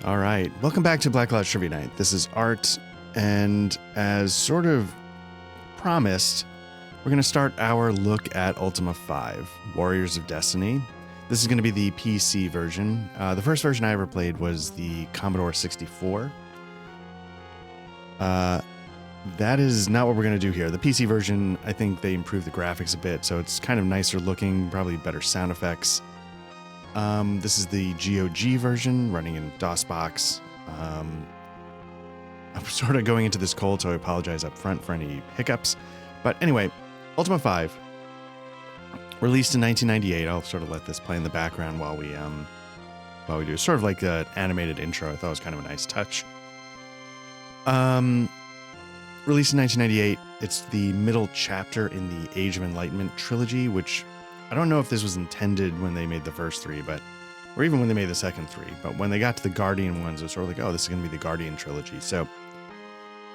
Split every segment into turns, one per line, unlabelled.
All right, welcome back to Black Cloud Trivia Night. This is Art, and as sort of promised, we're going to start our look at Ultima 5, Warriors of Destiny. This is going to be the PC version. The first version I ever played was the Commodore 64. That is not what we're going to do here. The PC version, I think they improved the graphics a bit, so it's kind of nicer looking, probably better sound effects. This is the GOG version running in DOSBox. I'm sort of going into this cold, so I apologize up front for any hiccups. But anyway, Ultima 5, released in 1998. I'll sort of let this play in the background while we do. Sort of like an animated intro. I thought it was kind of a nice touch. Released in 1998. It's the middle chapter in the Age of Enlightenment trilogy, which I don't know if this was intended when they made the first three, or even when they made the second three, but when they got to the Guardian ones, it was sort of like, oh, this is going to be the Guardian trilogy. So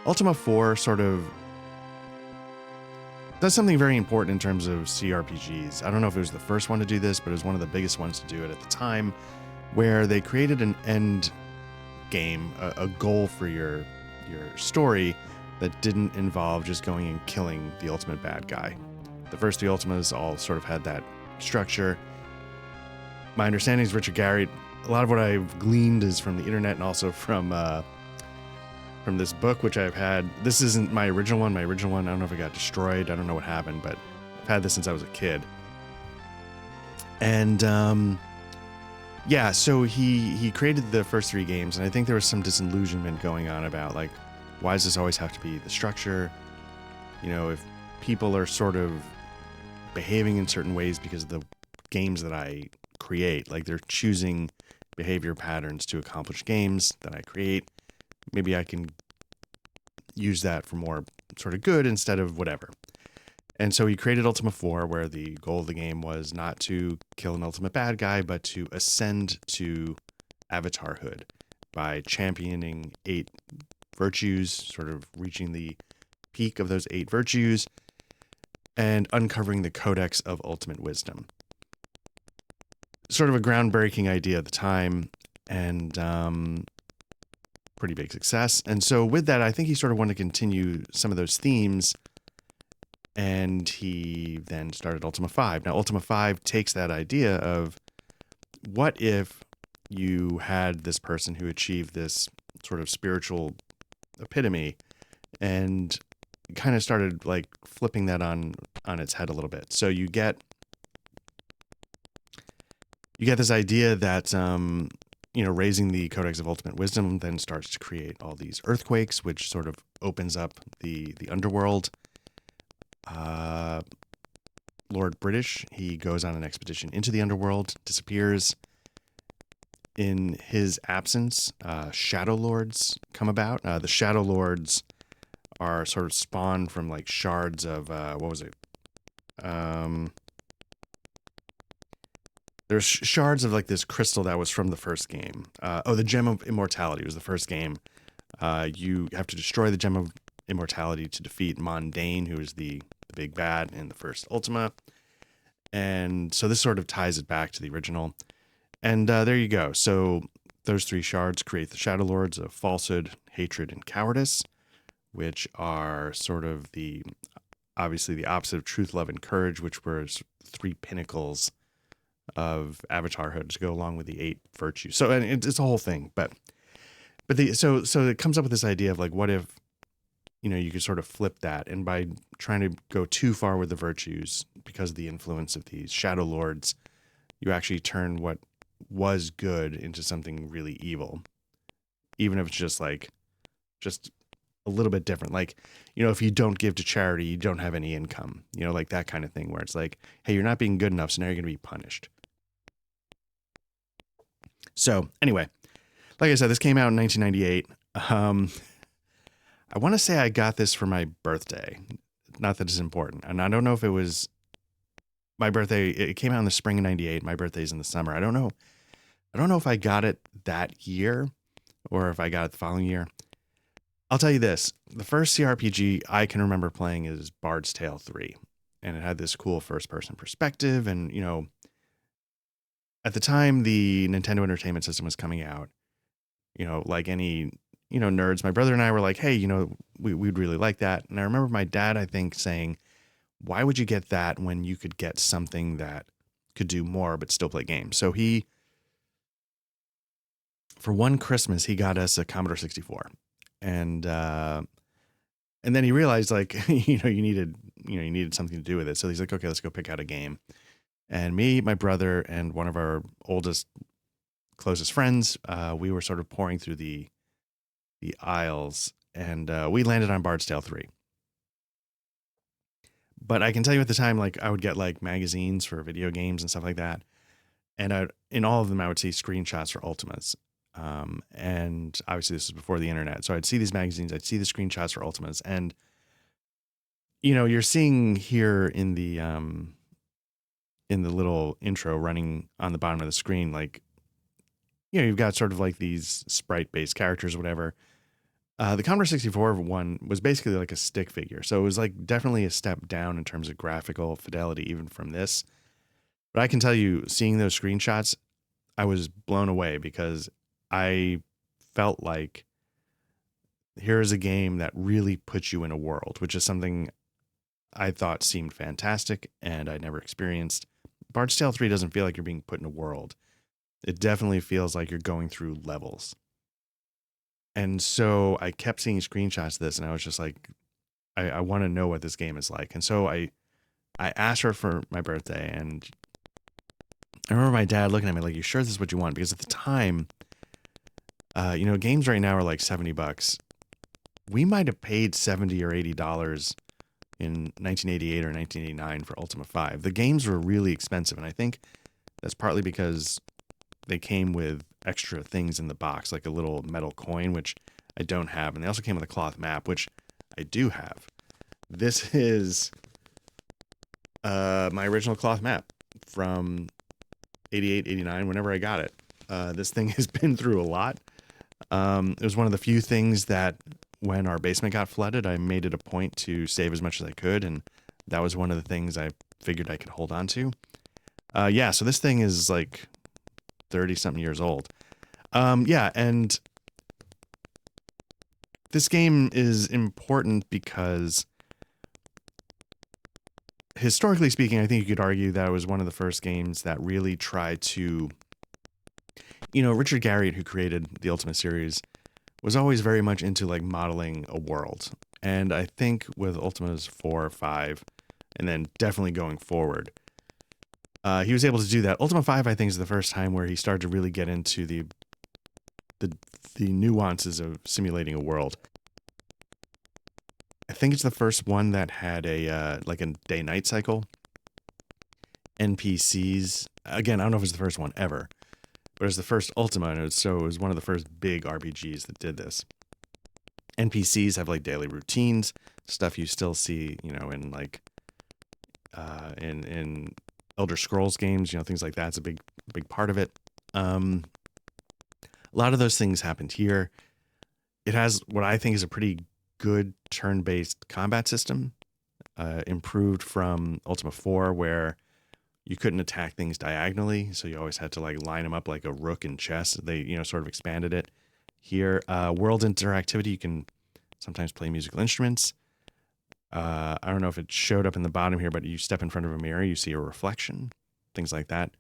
Ultima 4 sort of does something very important in terms of CRPGs. I don't know if it was the first one to do this, but it was one of the biggest ones to do it at the time, where they created an end game, a goal for your story that didn't involve just going and killing the ultimate bad guy. The first three Ultimas all sort of had that structure. My understanding is Richard Garriott. A lot of what I've gleaned is from the internet and also from this book, which I've had. This isn't my original one. My original one, I don't know if it got destroyed. I don't know what happened, but I've had this since I was a kid. And yeah, so he created the first three games, and I think there was some disillusionment going on about, like, why does this always have to be the structure? You know, if people are sort of behaving in certain ways because of the games that I create, like they're choosing behavior patterns to accomplish games that I create, maybe I can use that for more sort of good instead of whatever. And so he created Ultima 4, where the goal of the game was not to kill an ultimate bad guy, but to ascend to avatarhood by championing 8 virtues, sort of reaching the peak of those 8 virtues, and uncovering the Codex of Ultimate Wisdom. Sort of a groundbreaking idea at the time, and pretty big success. And so with that, I think he sort of wanted to continue some of those themes, and he then started Ultima 5. Now, Ultima 5 takes that idea of, what if you had this person who achieved this sort of spiritual epitome, and kind of started like flipping that on its head a little bit. So you get this idea that raising the Codex of Ultimate Wisdom then starts to create all these earthquakes, which sort of opens up the underworld. Lord British, he goes on an expedition into the underworld, disappears. In his absence, Shadow Lords come about. The Shadow Lords are sort of spawned from like shards of what was it? There's shards of like this crystal that was from the first game. The Gem of Immortality was the first game. You have to destroy the Gem of Immortality to defeat Mondane, who is the big bad in the first Ultima. And so this sort of ties it back to the original. And there you go. So those 3 shards create the Shadow Lords of Falsehood, Hatred, and Cowardice, which are sort of obviously the opposite of Truth, Love, and Courage, which were 3 pinnacles of avatarhood to go along with the 8 virtues. So, and it's a whole thing, so it comes up with this idea of like, what if, you could sort of flip that, and by trying to go too far with the virtues because of the influence of these Shadow Lords, you actually turn what was good into something really evil, even if it's just a little bit different. Like, if you don't give to charity, you don't have any income, like that kind of thing, where it's like, hey, you're not being good enough, so now you're going to be punished. So anyway, like I said, this came out in 1998. I want to say I got this for my birthday. Not that it's important. And I don't know if it was my birthday. It came out in the spring of 98. My birthday's in the summer. I don't know if I got it that year or if I got it the following year. I'll tell you this. The first CRPG I can remember playing is Bard's Tale 3. And it had this cool first-person perspective. And, at the time the Nintendo Entertainment System was coming out, like any, nerds, my brother and I were like, hey, we'd really like that. And I remember my dad, I think, saying, why would you get that when you could get something that could do more but still play games? So for one Christmas, he got us a Commodore 64. And and then he realized, like, you needed something to do with it. So he's like, okay, let's go pick out a game. And me, my brother, and one of our closest friends, we were sort of pouring through the aisles, and we landed on Bard's Tale 3. But I can tell you at the time, like, I would get like magazines for video games and stuff like that. And in all of them, I would see screenshots for Ultimas. And obviously this was before the internet. So I'd see these magazines, I'd see the screenshots for Ultimas. And, you're seeing here in the little intro running on the bottom of the screen, like, you've got sort of like these sprite based characters or whatever. The Commodore 64 one was basically like a stick figure. So it was like definitely a step down in terms of graphical fidelity, even from this. But I can tell you, seeing those screenshots, I was blown away because I felt like here's a game that really puts you in a world, which is something I thought seemed fantastic and I never experienced. Bard's Tale 3 doesn't feel like you're being put in a world. It definitely feels like you're going through levels. And so I kept seeing screenshots of this, and I was just like, I want to know what this game is like. And so I asked her for my birthday, and I remember my dad looking at me like, you sure this is what you want? Because at the time, games right now are like $70. We might have paid $70 or $80 in 1988 or 1989 for Ultima 5. The games were really expensive, and I think that's partly because they came with extra things in the box, like a little metal coin, which I don't have. And they also came with a cloth map, which I do have. This is my original cloth map from 88, 89, whenever I got it. This thing has been through a lot. It was one of the few things that when our basement got flooded, I made it a point to save as much as I could. And that was one of the things I figured I could hold on to. So this thing is like 30 something years old. And this game is important because historically speaking, I think you could argue that it was one of the first games that really tried to, Richard Garriott, who created the Ultima series, was always very much into like modeling a world. And I think with Ultimas 4 or 5, and then definitely going forward, he was able to do that. Ultima 5, I think, is the first time where he started to really get into the nuances of simulating a world. I think it's the first one that had a day-night cycle. NPCs, again, I don't know if it's the first one ever, but it was the first Ultima, and it was one of the first big RPGs that did this. NPCs have like daily routines, stuff you still see, in like in Elder Scrolls games, things like that's a big part of it. A lot of those things happened here. It has what I think is a pretty good turn-based combat system, improved from Ultima 4, where you couldn't attack things diagonally, so you always had to like line them up like a rook in chess. They sort of expanded it here. World interactivity, you can sometimes play musical instruments. I don't know if it showed up in the bottom here, but you step in front of a mirror, you see a reflection, things like that.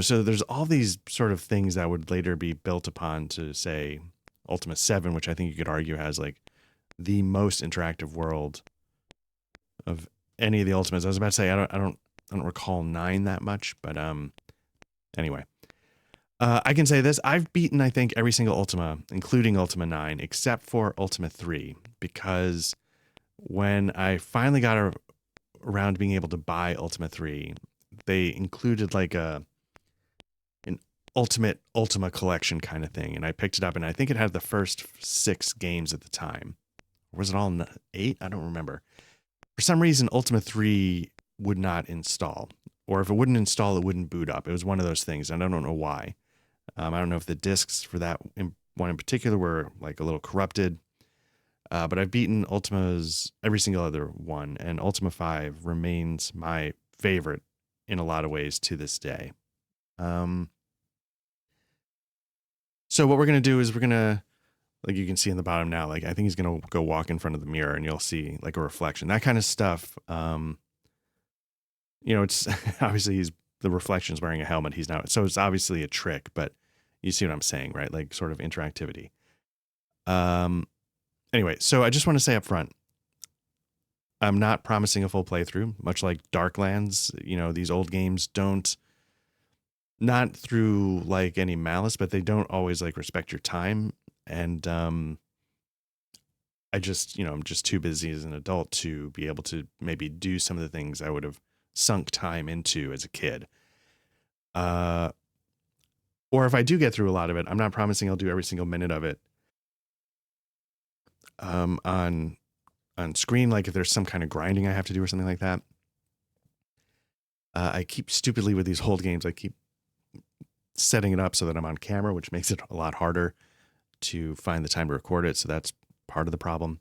So there's all these sort of things that would later be built upon to, say, Ultima 7, which I think you could argue has like the most interactive world of any of the Ultimas. I was about to say I don't recall 9 that much, but anyway. I can say this. I've beaten, I think, every single Ultima, including Ultima 9, except for Ultima 3, because when I finally got around to being able to buy Ultima 3, they included like an ultimate Ultima collection kind of thing, and I picked it up, and I think it had the first 6 games at the time. Or was it all 8? I don't remember. For some reason, Ultima 3 would not install, or if it wouldn't install, it wouldn't boot up. It was one of those things, and I don't know why. I don't know if the discs for that one in particular were like a little corrupted. But I've beaten Ultima's every single other one, and Ultima 5 remains my favorite in a lot of ways to this day. So So what we're going to do is we're going to, like you can see in the bottom now, like I think he's going to go walk in front of the mirror and you'll see like a reflection, that kind of stuff. It's obviously the reflection's wearing a helmet. He's not. So it's obviously a trick, but you see what I'm saying, right? Like sort of interactivity. Anyway, so I just want to say up front, I'm not promising a full playthrough, much like Darklands. These old games don't, not through like any malice, but they don't always like respect your time. And I'm just too busy as an adult to be able to maybe do some of the things I would have sunk time into as a kid. Or if I do get through a lot of it, I'm not promising I'll do every single minute of it. On screen, like if there's some kind of grinding I have to do or something like that. I keep stupidly with these old games, I keep setting it up so that I'm on camera, which makes it a lot harder to find the time to record it. So that's part of the problem.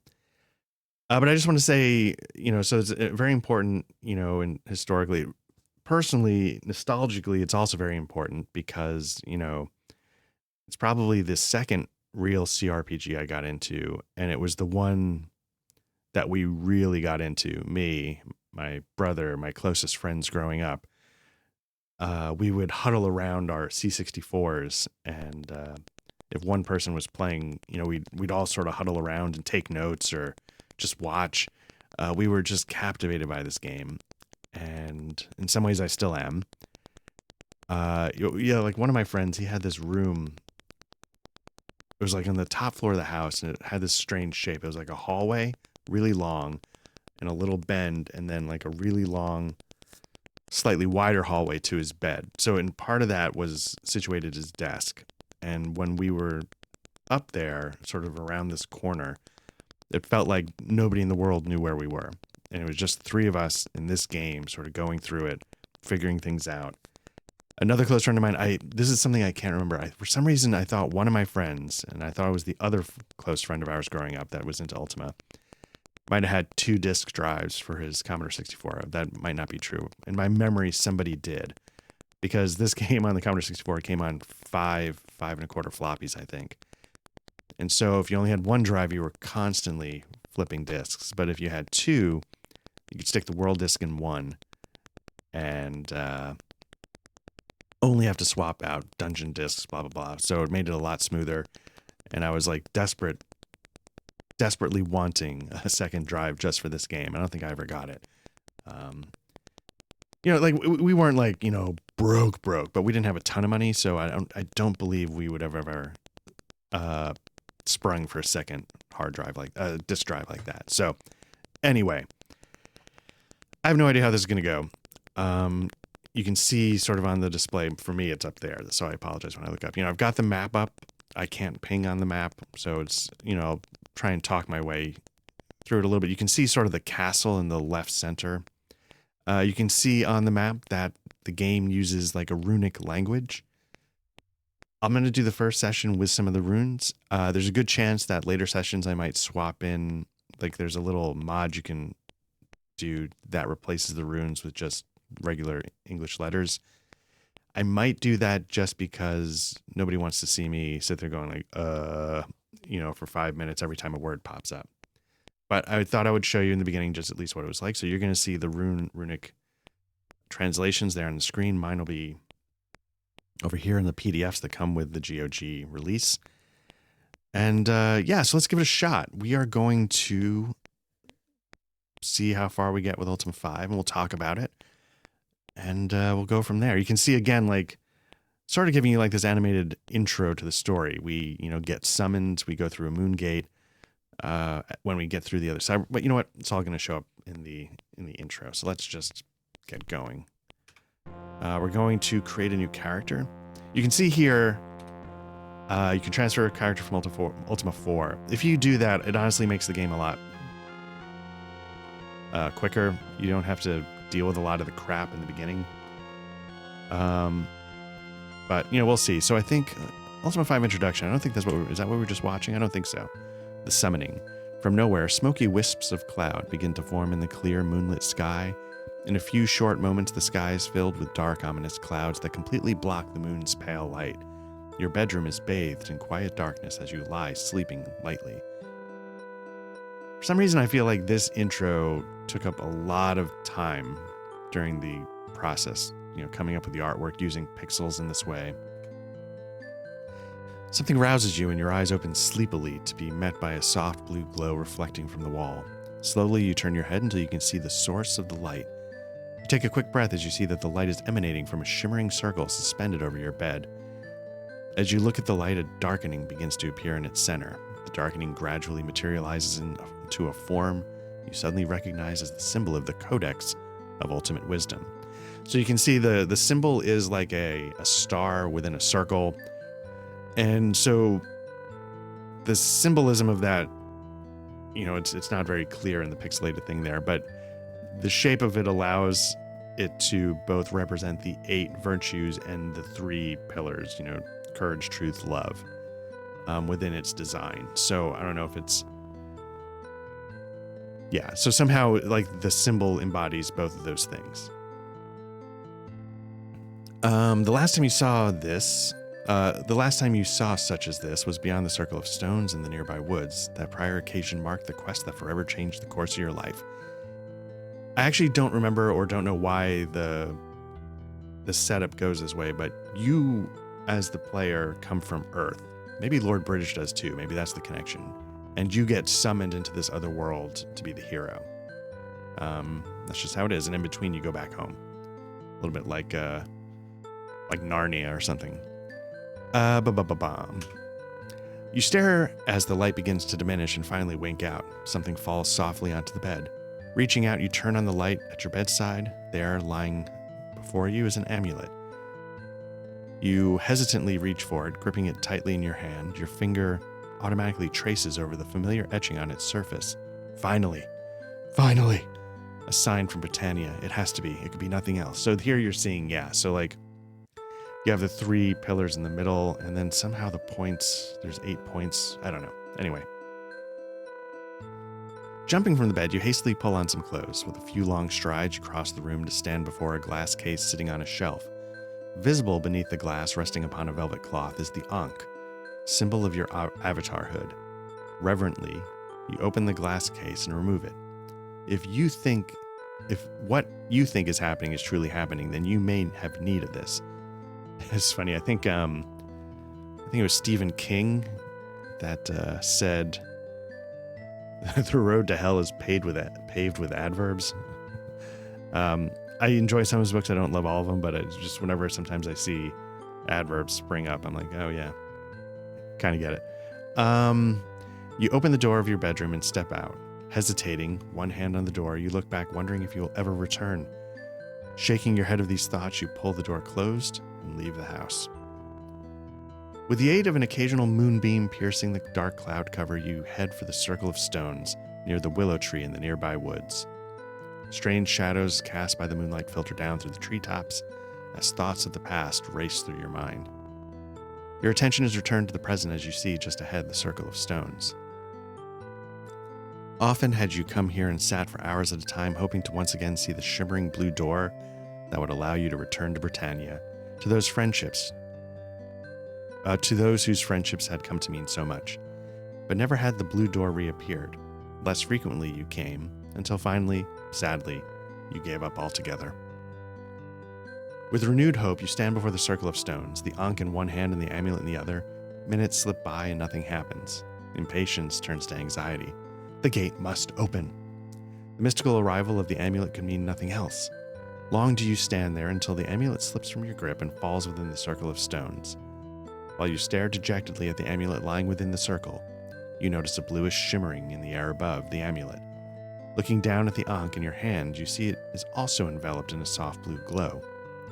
But I just want to say, so it's very important, and historically, personally, nostalgically, it's also very important because, it's probably the second real CRPG I got into, and it was the one that we really got into. Me, my brother, my closest friends growing up. We would huddle around our C64s, and if one person was playing, we'd all sort of huddle around and take notes or just watch. We were just captivated by this game, and in some ways I still am. Like one of my friends, he had this room. It was like on the top floor of the house, and it had this strange shape. It was like a hallway, really long, and a little bend, and then like a really long, slightly wider hallway to his bed. So in part of that was situated his desk. And when we were up there, sort of around this corner, it felt like nobody in the world knew where we were. And it was just the three of us in this game, sort of going through it, figuring things out. Another close friend of mine, this is something I can't remember. For some reason, I thought one of my friends, and I thought it was the other close friend of ours growing up that was into Ultima, might have had 2 disk drives for his Commodore 64. That might not be true. In my memory, somebody did. Because this game on the Commodore 64 came on 5 1/4 floppies, I think. And so if you only had 1 drive, you were constantly flipping disks. But if you had 2, you could stick the world disk in one and only have to swap out dungeon disks, blah, blah, blah. So it made it a lot smoother. And I was like desperately wanting a second drive just for this game. I don't think I ever got it. Like we weren't like, broke, but we didn't have a ton of money. So I don't believe we would have ever sprung for a second hard drive disk drive like that. So anyway, I have no idea how this is going to go. You can see sort of on the display, for me, it's up there. So I apologize when I look up. I've got the map up. I can't ping on the map. So it's, I'll try and talk my way through it a little bit. You can see sort of the castle in the left center. You can see on the map that the game uses like a runic language. I'm going to do the first session with some of the runes. There's a good chance that later sessions I might swap in, like there's a little mod you can do that replaces the runes with just regular English letters. I might do that just because nobody wants to see me sit there going like, for 5 minutes every time a word pops up. But I thought I would show you in the beginning just at least what it was like. So you're going to see the runic translations there on the screen. Mine will be over here in the PDFs that come with the GOG release. And so let's give it a shot. We are going to see how far we get with Ultima 5, and we'll talk about it. And we'll go from there. You can see again, like, sort of giving you like this animated intro to the story. We, get summoned. We go through a moon gate when we get through the other side. But you know what? It's all going to show up in the intro. So let's just get going. We're going to create a new character. You can see here, you can transfer a character from Ultima 4. If you do that, it honestly makes the game a lot quicker. You don't have to deal with a lot of the crap in the beginning. But we'll see. So I think Ultima 5 introduction. I don't think that's is that what we were just watching? I don't think so. The summoning. From nowhere, smoky wisps of cloud begin to form in the clear moonlit sky. In a few short moments, the sky is filled with dark, ominous clouds that completely block the moon's pale light. Your bedroom is bathed in quiet darkness as you lie sleeping lightly. For some reason, I feel like this intro took up a lot of time during the process, coming up with the artwork using pixels in this way. Something rouses you and your eyes open sleepily to be met by a soft blue glow reflecting from the wall. Slowly, you turn your head until you can see the source of the light. You take a quick breath as you see that the light is emanating from a shimmering circle suspended over your bed. As you look at the light, a darkening begins to appear in its center. The darkening gradually materializes into a form you suddenly recognize as the symbol of the Codex of Ultimate Wisdom. So you can see the symbol is like a star within a circle. And so the symbolism of that, it's not very clear in the pixelated thing there, but the shape of it allows it to both represent the 8 virtues and the 3 pillars, courage, truth, love, within its design. So I don't know if it's, so somehow like the symbol embodies both of those things. The last time you saw such as this was beyond the circle of stones in the nearby woods. That prior occasion marked the quest that forever changed the course of your life. I actually don't remember or don't know why the setup goes this way, but you, as the player, come from Earth. Maybe Lord British does too. Maybe that's the connection. And you get summoned into this other world to be the hero. That's just how it is. And in between, you go back home. A little bit like Narnia or something. You stare as the light begins to diminish and finally wink out. Something falls softly onto the bed. Reaching out, you turn on the light at your bedside. There, lying before you, is an amulet. You hesitantly reach for it, gripping it tightly in your hand. Your finger automatically traces over the familiar etching on its surface. Finally. A sign from Britannia. It has to be. It could be nothing else. So here you're seeing, so like, you have the 3 pillars in the middle, and then somehow the points, there's 8 points. I don't know. Anyway. Jumping from the bed, you hastily pull on some clothes. With a few long strides, you cross the room to stand before a glass case sitting on a shelf. Visible beneath the glass, resting upon a velvet cloth, is the Ankh, symbol of your avatarhood. Reverently, you open the glass case and remove it. If what you think is happening is truly happening, then you may have need of this. It's funny. I think it was Stephen King that said, "The road to hell is paved with adverbs." I enjoy some of his books. I don't love all of them, but it's just whenever sometimes I see adverbs spring up, I'm like, oh yeah, kind of get it. You open the door of your bedroom and step out. Hesitating, one hand on the door, you look back wondering if you will ever return. Shaking your head of these thoughts, you pull the door closed and leave the house. With the aid of an occasional moonbeam piercing the dark cloud cover, you head for the circle of stones near the willow tree in the nearby woods. Strange shadows cast by the moonlight filter down through the treetops as thoughts of the past race through your mind. Your attention is returned to the present as you see just ahead the circle of stones. Often had you come here and sat for hours at a time, hoping to once again see the shimmering blue door that would allow you to return to Britannia, to those whose friendships had come to mean so much. But never had the blue door reappeared. Less frequently you came, until finally, sadly, you gave up altogether. With renewed hope, you stand before the circle of stones, the Ankh in one hand and the amulet in the other. Minutes slip by and nothing happens. Impatience turns to anxiety. The gate must open. The mystical arrival of the amulet could mean nothing else. Long do you stand there until the amulet slips from your grip and falls within the circle of stones. While you stare dejectedly at the amulet lying within the circle, you notice a bluish shimmering in the air above the amulet. Looking down at the Ankh in your hand, you see it is also enveloped in a soft blue glow.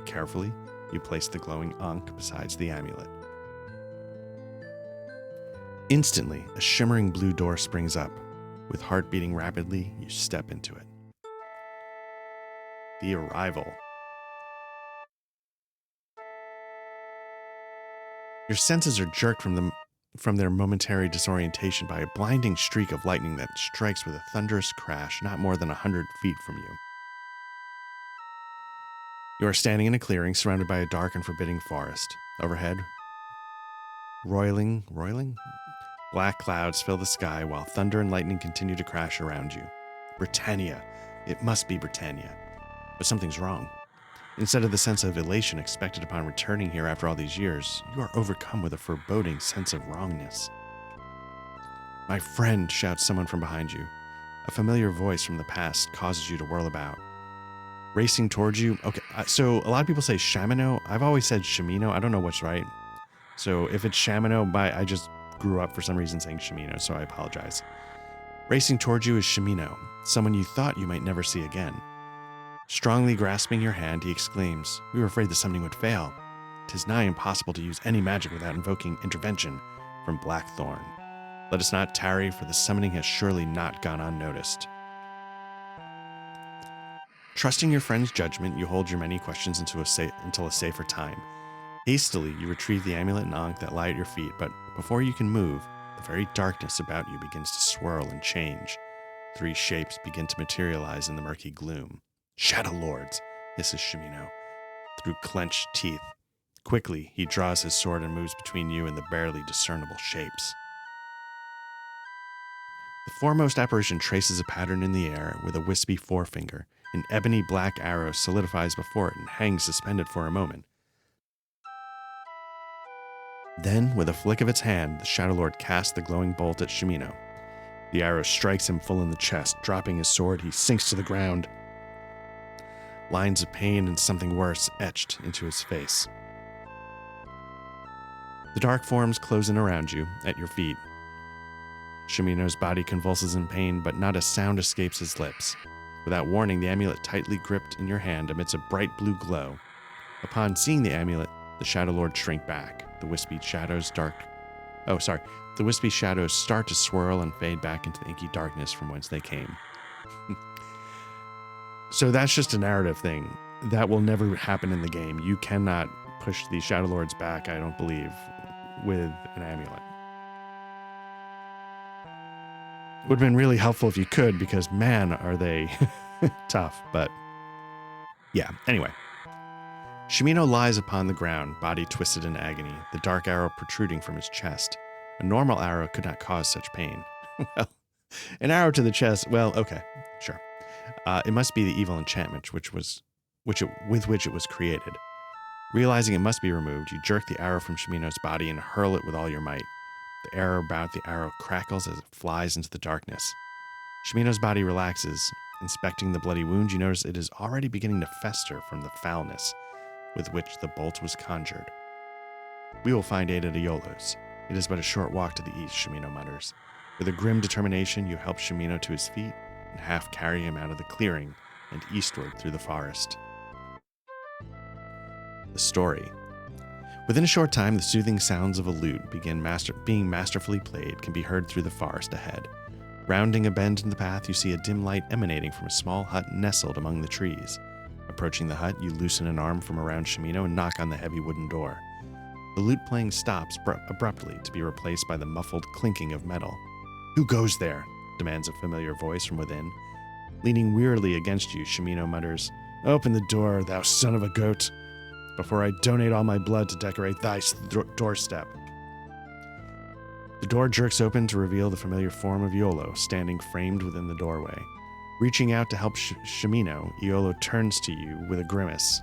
Carefully, you place the glowing Ankh beside the amulet. Instantly, a shimmering blue door springs up. With heart beating rapidly, you step into it. The arrival. Your senses are jerked from their momentary disorientation by a blinding streak of lightning that strikes with a thunderous crash not more than 100 feet from you. You are standing in a clearing surrounded by a dark and forbidding forest. Overhead, Roiling? Black clouds fill the sky while thunder and lightning continue to crash around you. Britannia. It must be Britannia. But something's wrong. Instead of the sense of elation expected upon returning here after all these years, you are overcome with a foreboding sense of wrongness. My friend, shouts someone from behind you. A familiar voice from the past causes you to whirl about. Racing towards you. Okay, so a lot of people say Shamino. I've always said Shimino. I don't know what's right. So if it's Shamino, I just grew up for some reason saying Shimino, so I apologize. Racing towards you is Shimino, someone you thought you might never see again. Strongly grasping your hand, he exclaims, "We were afraid the summoning would fail. 'Tis nigh impossible to use any magic without invoking intervention from Blackthorn. Let us not tarry, for the summoning has surely not gone unnoticed." Trusting your friend's judgment, you hold your many questions until a safer time. Hastily, you retrieve the amulet and ankh that lie at your feet, but before you can move, the very darkness about you begins to swirl and change. 3 shapes begin to materialize in the murky gloom. "Shadow Lords," hisses Shimino through clenched teeth. Quickly, he draws his sword and moves between you and the barely discernible shapes. The foremost apparition traces a pattern in the air with a wispy forefinger. An ebony black arrow solidifies before it and hangs suspended for a moment. Then, with a flick of its hand, the Shadow Lord casts the glowing bolt at Shimino. The arrow strikes him full in the chest. Dropping his sword, he sinks to the ground. Lines of pain and something worse etched into his face. The dark forms close in around you, at your feet. Shimino's body convulses in pain, but not a sound escapes his lips. Without warning, the amulet tightly gripped in your hand emits a bright blue glow. Upon seeing the amulet, the Shadow Lord shrink back. The wispy shadows start to swirl and fade back into the inky darkness from whence they came. So that's just a narrative thing. That will never happen in the game. You cannot push the Shadow Lords back, I don't believe, with an amulet. It would have been really helpful if you could, because man, are they tough. But yeah, anyway. Shimino lies upon the ground, body twisted in agony, the dark arrow protruding from his chest. A normal arrow could not cause such pain. Well, an arrow to the chest, well, okay, sure. It must be the evil enchantment with which it was created. Realizing it must be removed, you jerk the arrow from Shimino's body and hurl it with all your might. The arrow about the arrow crackles as it flies into the darkness. Shimino's body relaxes. Inspecting the bloody wound, you notice it is already beginning to fester from the foulness with which the bolt was conjured. "We will find aid at Iolo's. It is but a short walk to the east," Shimino mutters. With a grim determination, you help Shimino to his feet and half carry him out of the clearing and eastward through the forest. The story. Within a short time, the soothing sounds of a lute being masterfully played can be heard through the forest ahead. Rounding a bend in the path, you see a dim light emanating from a small hut nestled among the trees. Approaching the hut, you loosen an arm from around Shimino and knock on the heavy wooden door. The lute playing stops abruptly to be replaced by the muffled clinking of metal. "Who goes there?" demands a familiar voice from within. Leaning wearily against you, Shimino mutters, "Open the door, thou son of a goat, before I donate all my blood to decorate thy doorstep." The door jerks open to reveal the familiar form of Iolo, standing framed within the doorway. Reaching out to help Shimino, Iolo turns to you with a grimace.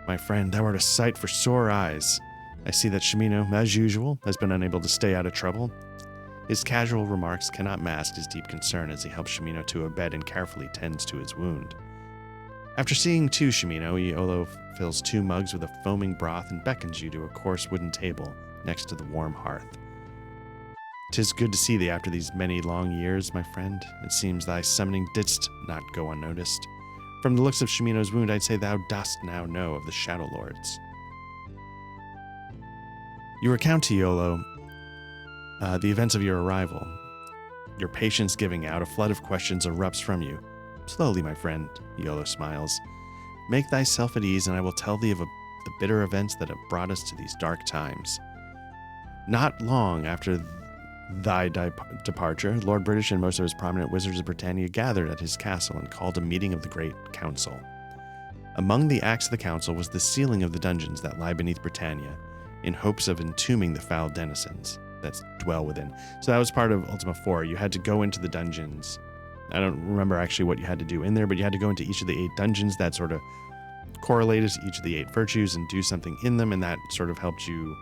"My friend, thou art a sight for sore eyes. I see that Shimino, as usual, has been unable to stay out of trouble." His casual remarks cannot mask his deep concern as he helps Shimino to a bed and carefully tends to his wound. After seeing to Shimino, Iolo fills 2 mugs with a foaming broth and beckons you to a coarse wooden table next to the warm hearth. "'Tis good to see thee after these many long years, my friend. It seems thy summoning didst not go unnoticed. From the looks of Shimino's wound, I'd say thou dost now know of the Shadow Lords." You recount to Iolo the events of your arrival. Your patience giving out, a flood of questions erupts from you. "Slowly, my friend," Iolo smiles. "Make thyself at ease, and I will tell thee of the bitter events that have brought us to these dark times. Not long after thy departure, Lord British and most of his prominent wizards of Britannia gathered at his castle and called a meeting of the Great Council. Among the acts of the council was the sealing of the dungeons that lie beneath Britannia. in hopes of entombing the foul denizens that dwell within. So that was part of Ultima 4. You had to go into the dungeons. I don't remember actually what you had to do in there, but you had to go into each of the 8 dungeons that sort of correlated to each of the 8 virtues and do something in them, and that sort of helped you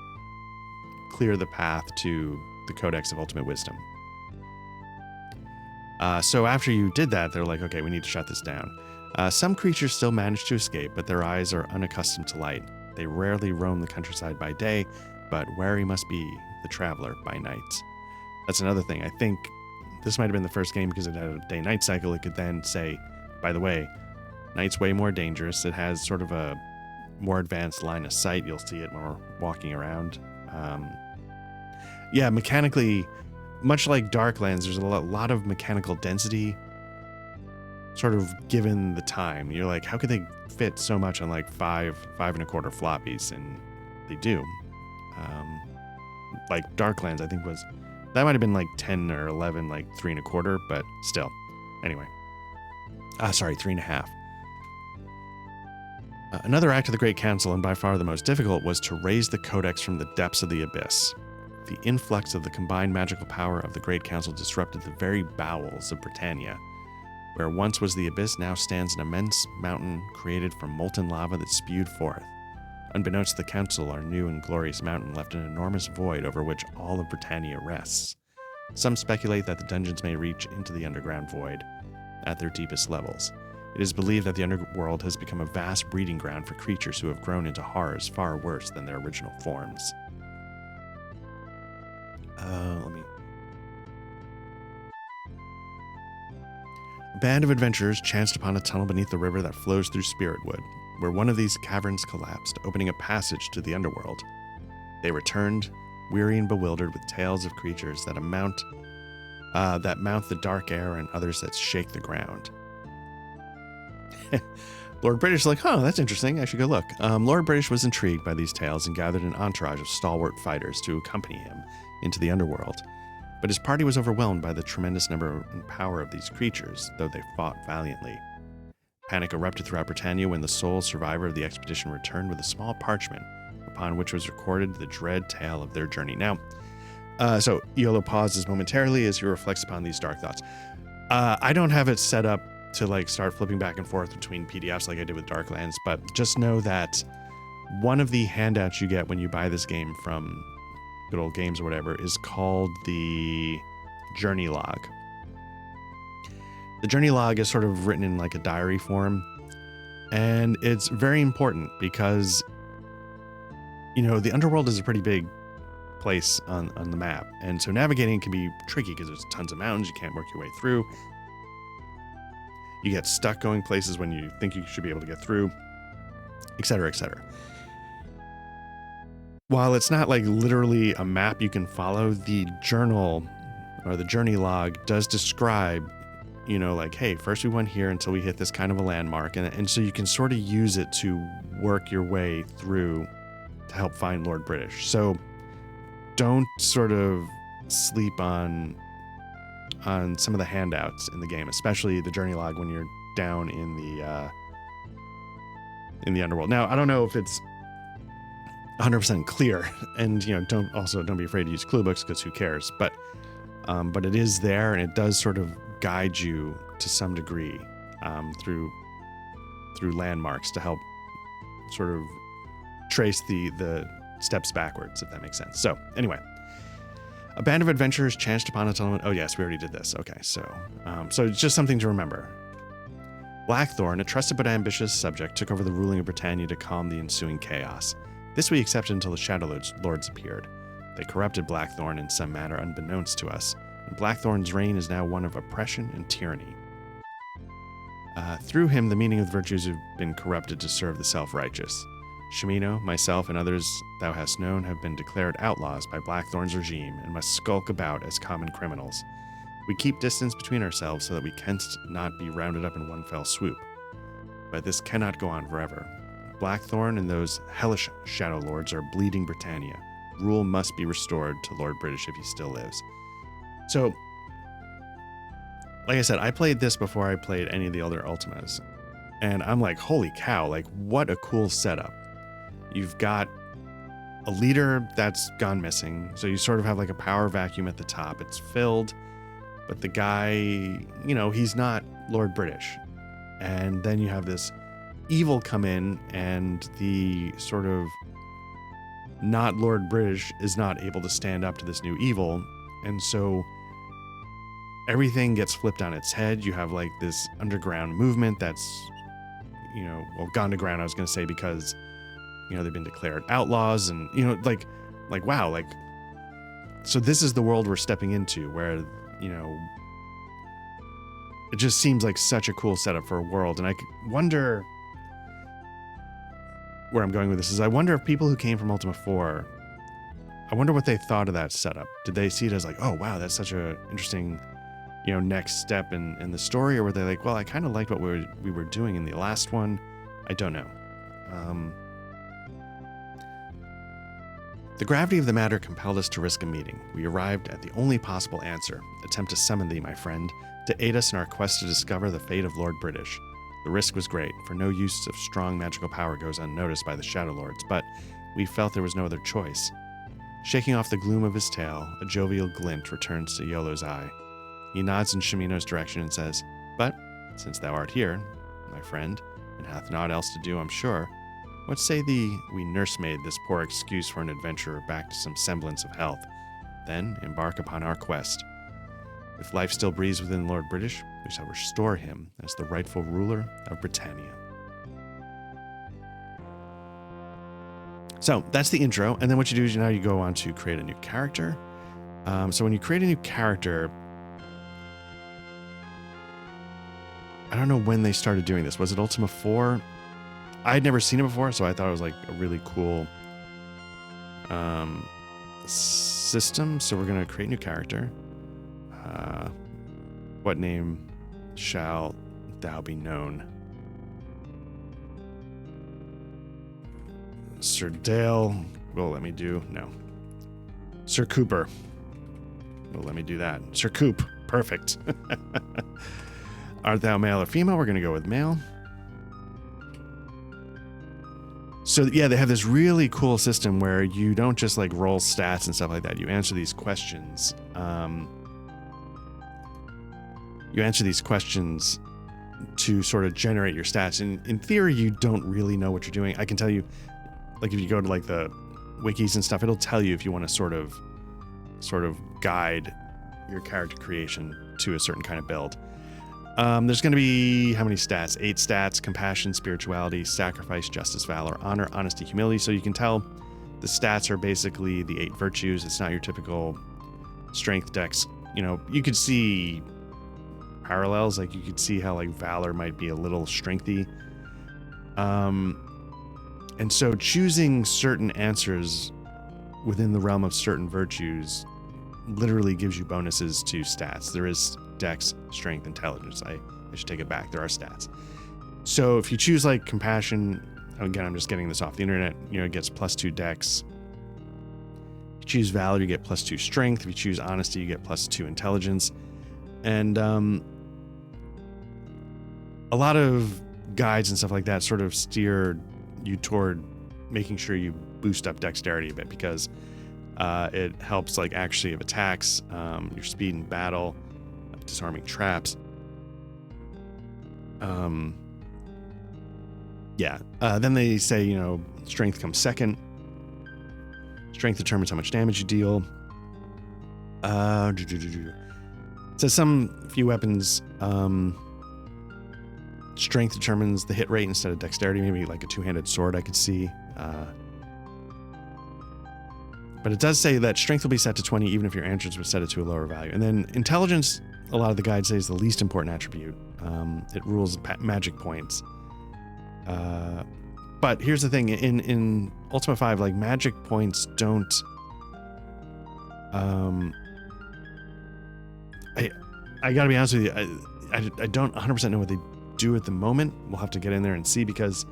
clear the path to the Codex of Ultimate Wisdom. So after you did that, they're like, okay, we need to shut this down. Some creatures still manage to escape, but their eyes are unaccustomed to light. They rarely roam the countryside by day, but wary must be the traveler by night. That's another thing. I think this might have been the first game because it had a day-night cycle. It could then say, by the way, night's way more dangerous. It has sort of a more advanced line of sight. You'll see it when we're walking around. Yeah, mechanically, much like Darklands, there's a lot of mechanical density sort of given the time. You're like, how could they fit so much on like 5.25 floppies? And they do. Like Darklands, I think that might have been like 10 or 11, like 3.25, but still. Anyway. Sorry, 3.5. Another act of the Great Council, and by far the most difficult, was to raise the Codex from the depths of the abyss. The influx of the combined magical power of the Great Council disrupted the very bowels of Britannia. Where once was the abyss, now stands an immense mountain created from molten lava that spewed forth. Unbeknownst to the Council, our new and glorious mountain left an enormous void over which all of Britannia rests. Some speculate that the dungeons may reach into the underground void at their deepest levels. It is believed that the underworld has become a vast breeding ground for creatures who have grown into horrors far worse than their original forms. A band of adventurers chanced upon a tunnel beneath the river that flows through Spiritwood, where one of these caverns collapsed, opening a passage to the underworld. They returned, weary and bewildered, with tales of creatures that mount the dark air and others that shake the ground. Lord British is like, that's interesting. I should go look. Lord British was intrigued by these tales and gathered an entourage of stalwart fighters to accompany him into the underworld. But his party was overwhelmed by the tremendous number and power of these creatures, though they fought valiantly. Panic erupted throughout Britannia when the sole survivor of the expedition returned with a small parchment, upon which was recorded the dread tale of their journey. Now, so Iolo pauses momentarily as he reflects upon these dark thoughts. I don't have it set up to like start flipping back and forth between PDFs like I did with Darklands, but just know that one of the handouts you get when you buy this game from Good Old Games or whatever is called the Journey Log. The Journey Log is sort of written in like a diary form, and it's very important because, you know, the underworld is a pretty big place on the map, and so navigating can be tricky because there's tons of mountains, you can't work your way through. You get stuck going places when you think you should be able to get through, etc., etc. While it's not like literally a map you can follow, the journal or the journey log does describe, you know, like, hey, first we went here until we hit this kind of a landmark. And so you can sort of use it to work your way through to help find Lord British. So don't sort of sleep on some of the handouts in the game, especially the journey log when you're down in the underworld. Now, I don't know if it's 100% clear, and you know, don't be afraid to use clue books because who cares? But it is there, and it does sort of guide you to some degree through landmarks to help sort of trace the steps backwards, if that makes sense. So anyway. A band of adventurers chanced upon a tunnel. Oh yes, we already did this. Okay, so it's just something to remember. Blackthorn, a trusted but ambitious subject, took over the ruling of Britannia to calm the ensuing chaos. This we accepted until the Shadow Lords appeared. They corrupted Blackthorn in some manner unbeknownst to us, and Blackthorn's reign is now one of oppression and tyranny. Through him, the meaning of the virtues have been corrupted to serve the self-righteous. Shimino, myself, and others thou hast known have been declared outlaws by Blackthorn's regime and must skulk about as common criminals. We keep distance between ourselves so that we canst not be rounded up in one fell swoop. But this cannot go on forever. Blackthorn and those hellish Shadow Lords are bleeding Britannia. Rule must be restored to Lord British if he still lives. So, like I said, I played this before I played any of the other Ultimas. And I'm like, holy cow, like what a cool setup. You've got a leader that's gone missing. So you sort of have like a power vacuum at the top. It's filled, but the guy, you know, he's not Lord British. And then you have this evil come in, and the sort of not Lord British is not able to stand up to this new evil. And so everything gets flipped on its head. You have like this underground movement that's, you know, well, gone to ground, I was going to say, because, you know, they've been declared outlaws, and, you know, like, wow, like, so this is the world we're stepping into, where, you know, it just seems like such a cool setup for a world. And I wonder where I'm going with this is I wonder if people who came from Ultima 4, I wonder what they thought of that setup. Did they see it as like, oh, wow, that's such a interesting, you know, next step in the story? Or were they like, well, I kind of liked what we were doing in the last one? I don't know. The gravity of the matter compelled us to risk a meeting. We arrived at the only possible answer. Attempt to summon thee, my friend, to aid us in our quest to discover the fate of Lord British. The risk was great, for no use of strong magical power goes unnoticed by the Shadow Lords, but we felt there was no other choice. Shaking off the gloom of his tail, a jovial glint returns to Iolo's eye. He nods in Shimino's direction and says, but, since thou art here, my friend, and hath naught else to do, I'm sure, what say thee we nursemaid this poor excuse for an adventurer back to some semblance of health, then embark upon our quest. If life still breathes within Lord British, we shall restore him as the rightful ruler of Britannia. So that's the intro, and then what you do is now you go on to create a new character. So when you create a new character, I don't know when they started doing this. Was it Ultima 4? I had never seen it before, so I thought it was like a really cool system. So we're going to create a new character. What name shall thou be known? Sir Dale will let me do. No. Sir Cooper will let me do that. Sir Coop. Perfect. Art thou male or female? We're going to go with male. So yeah, they have this really cool system where you don't just like roll stats and stuff like that. You answer these questions. You answer these questions to sort of generate your stats. And in theory, you don't really know what you're doing. I can tell you, like if you go to like the wikis and stuff, it'll tell you if you want to sort of guide your character creation to a certain kind of build. There's going to be how many stats? 8 stats: compassion, spirituality, sacrifice, justice, valor, honor, honesty, humility. So you can tell the stats are basically the 8 virtues. It's not your typical strength, dex. You know, you could see parallels. Like you could see how like valor might be a little strengthy. And so choosing certain answers within the realm of certain virtues literally gives you bonuses to stats. There is dex, strength, intelligence. I should take it back. There are stats. So if you choose like compassion, again, I'm just getting this off the internet, you know, it gets +2 dex. If you choose valor, you get +2 strength. If you choose honesty, you get +2 intelligence. And a lot of guides and stuff like that sort of steer you toward making sure you boost up dexterity a bit, because it helps like accuracy of attacks, your speed in battle, disarming traps. Then they say, you know, strength comes second. Strength determines how much damage you deal. So some few weapons, strength determines the hit rate instead of dexterity. Maybe like a 2-handed sword I could see. But it does say that strength will be set to 20 even if your answers were set it to a lower value. And then intelligence, a lot of the guides say, is the least important attribute. It rules magic points. But here's the thing. In Ultima 5, like magic points don't... I gotta be honest with you. I don't 100% know what they do at the moment. We'll have to get in there and see, because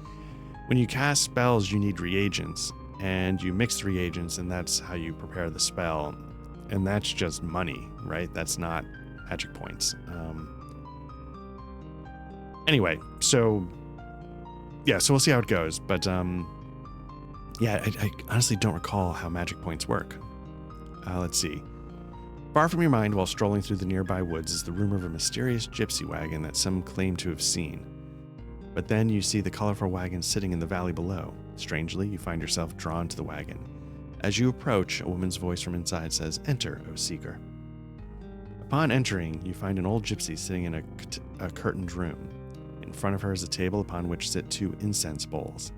when you cast spells, you need reagents. And you mix reagents, and that's how you prepare the spell. And that's just money, right? That's not magic points. Anyway, so yeah, so we'll see how it goes. But Yeah, I honestly don't recall how magic points work. Let's see. Far from your mind while strolling through the nearby woods is the rumor of a mysterious gypsy wagon that some claim to have seen. But then you see the colorful wagon sitting in the valley below. Strangely, you find yourself drawn to the wagon. As you approach, a woman's voice from inside says, "Enter, O seeker." Upon entering, you find an old gypsy sitting in a curtained room. In front of her is a table upon which sit 2 incense bowls.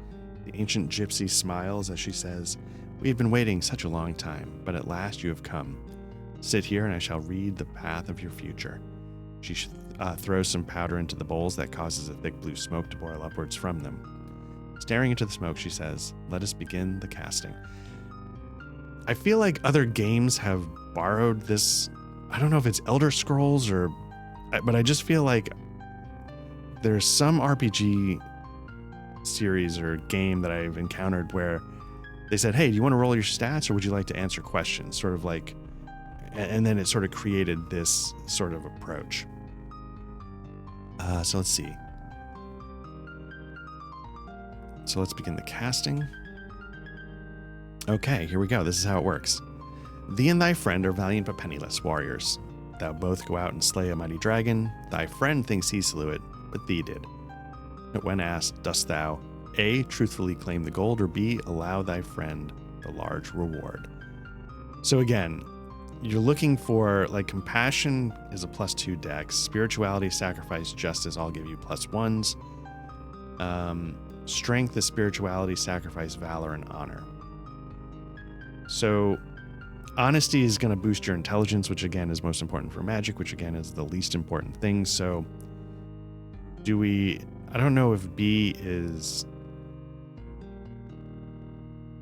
The ancient gypsy smiles as she says, "We have been waiting such a long time, but at last you have come. Sit here and I shall read the path of your future." She throws some powder into the bowls that causes a thick blue smoke to boil upwards from them. Staring into the smoke, she says, "Let us begin the casting." I feel like other games have borrowed this. I don't know if it's Elder Scrolls but I just feel like there's some RPG series or game that I've encountered where they said, "Hey, do you want to roll your stats or would you like to answer questions?" Sort of like, and then it sort of created this sort of approach. So let's see. So let's begin the casting. Okay, here we go. This is how it works. Thee and thy friend are valiant but penniless warriors. Thou both go out and slay a mighty dragon. Thy friend thinks he slew it, but thee did. When asked, dost thou A, truthfully claim the gold, or B, allow thy friend the large reward? So again, you're looking for, like, compassion is a +2 dex. Spirituality, sacrifice, justice all give you +1s. Strength is spirituality, sacrifice, valor, and honor. So honesty is going to boost your intelligence, which again is most important for magic, which again is the least important thing. So I don't know if B is,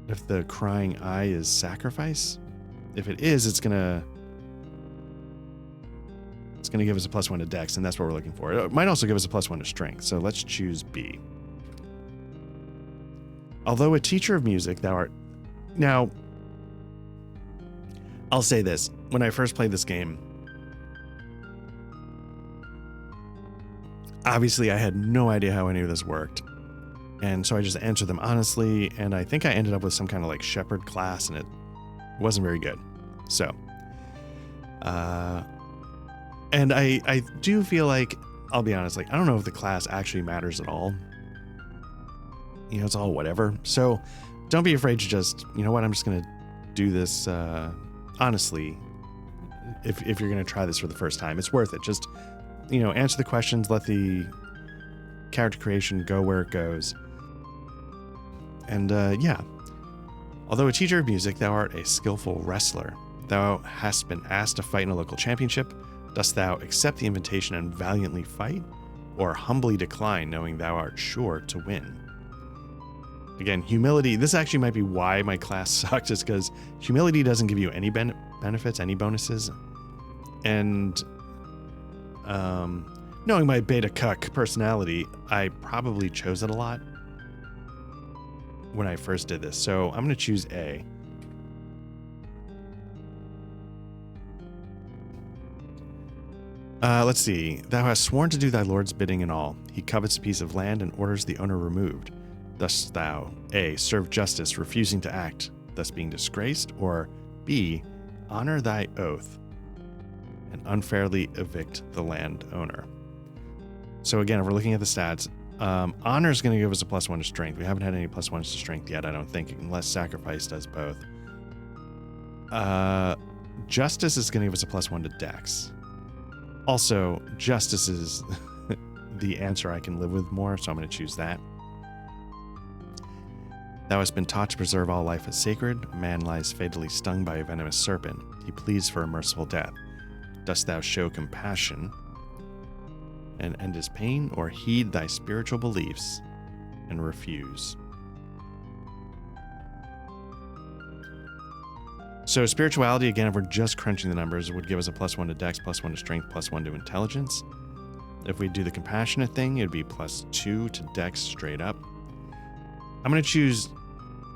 if the crying eye is sacrifice. If it is, it's going to give us a +1 to dex, and that's what we're looking for. It might also give us a +1 to strength. So let's choose B. Although a teacher of music, thou art. Now, I'll say this. When I first played this game, obviously I had no idea how any of this worked. And so I just answered them honestly, and I think I ended up with some kind of like shepherd class, and it wasn't very good. So, and I do feel like, I'll be honest, like, I don't know if the class actually matters at all. You know, it's all whatever. So don't be afraid to just, you know what, I'm just going to do this, honestly. If you're going to try this for the first time, it's worth it. Just, you know, answer the questions, let the character creation go where it goes. And, yeah. Although a teacher of music, thou art a skillful wrestler. Thou hast been asked to fight in a local championship. Dost thou accept the invitation and valiantly fight, or humbly decline, knowing thou art sure to win? Again, humility. This actually might be why my class sucked, is because humility doesn't give you any benefits, any bonuses. And knowing my beta cuck personality, I probably chose it a lot when I first did this. So I'm going to choose A. Let's see. Thou hast sworn to do thy lord's bidding in all. He covets a piece of land and orders the owner removed. Thus thou, A, serve justice, refusing to act, thus being disgraced, or B, honor thy oath and unfairly evict the landowner. So again, if we're looking at the stats, honor is going to give us a +1 to strength. We haven't had any +1s to strength yet, I don't think, unless sacrifice does both. Justice is going to give us a +1 to dex. Also, justice is the answer I can live with more, so I'm going to choose that. Thou hast been taught to preserve all life as sacred. A man lies fatally stung by a venomous serpent. He pleads for a merciful death. Dost thou show compassion and end his pain, or heed thy spiritual beliefs and refuse? So spirituality, again, if we're just crunching the numbers, would give us a +1 to dex, +1 to strength, +1 to intelligence. If we do the compassionate thing, it'd be +2 to dex straight up. I'm going to choose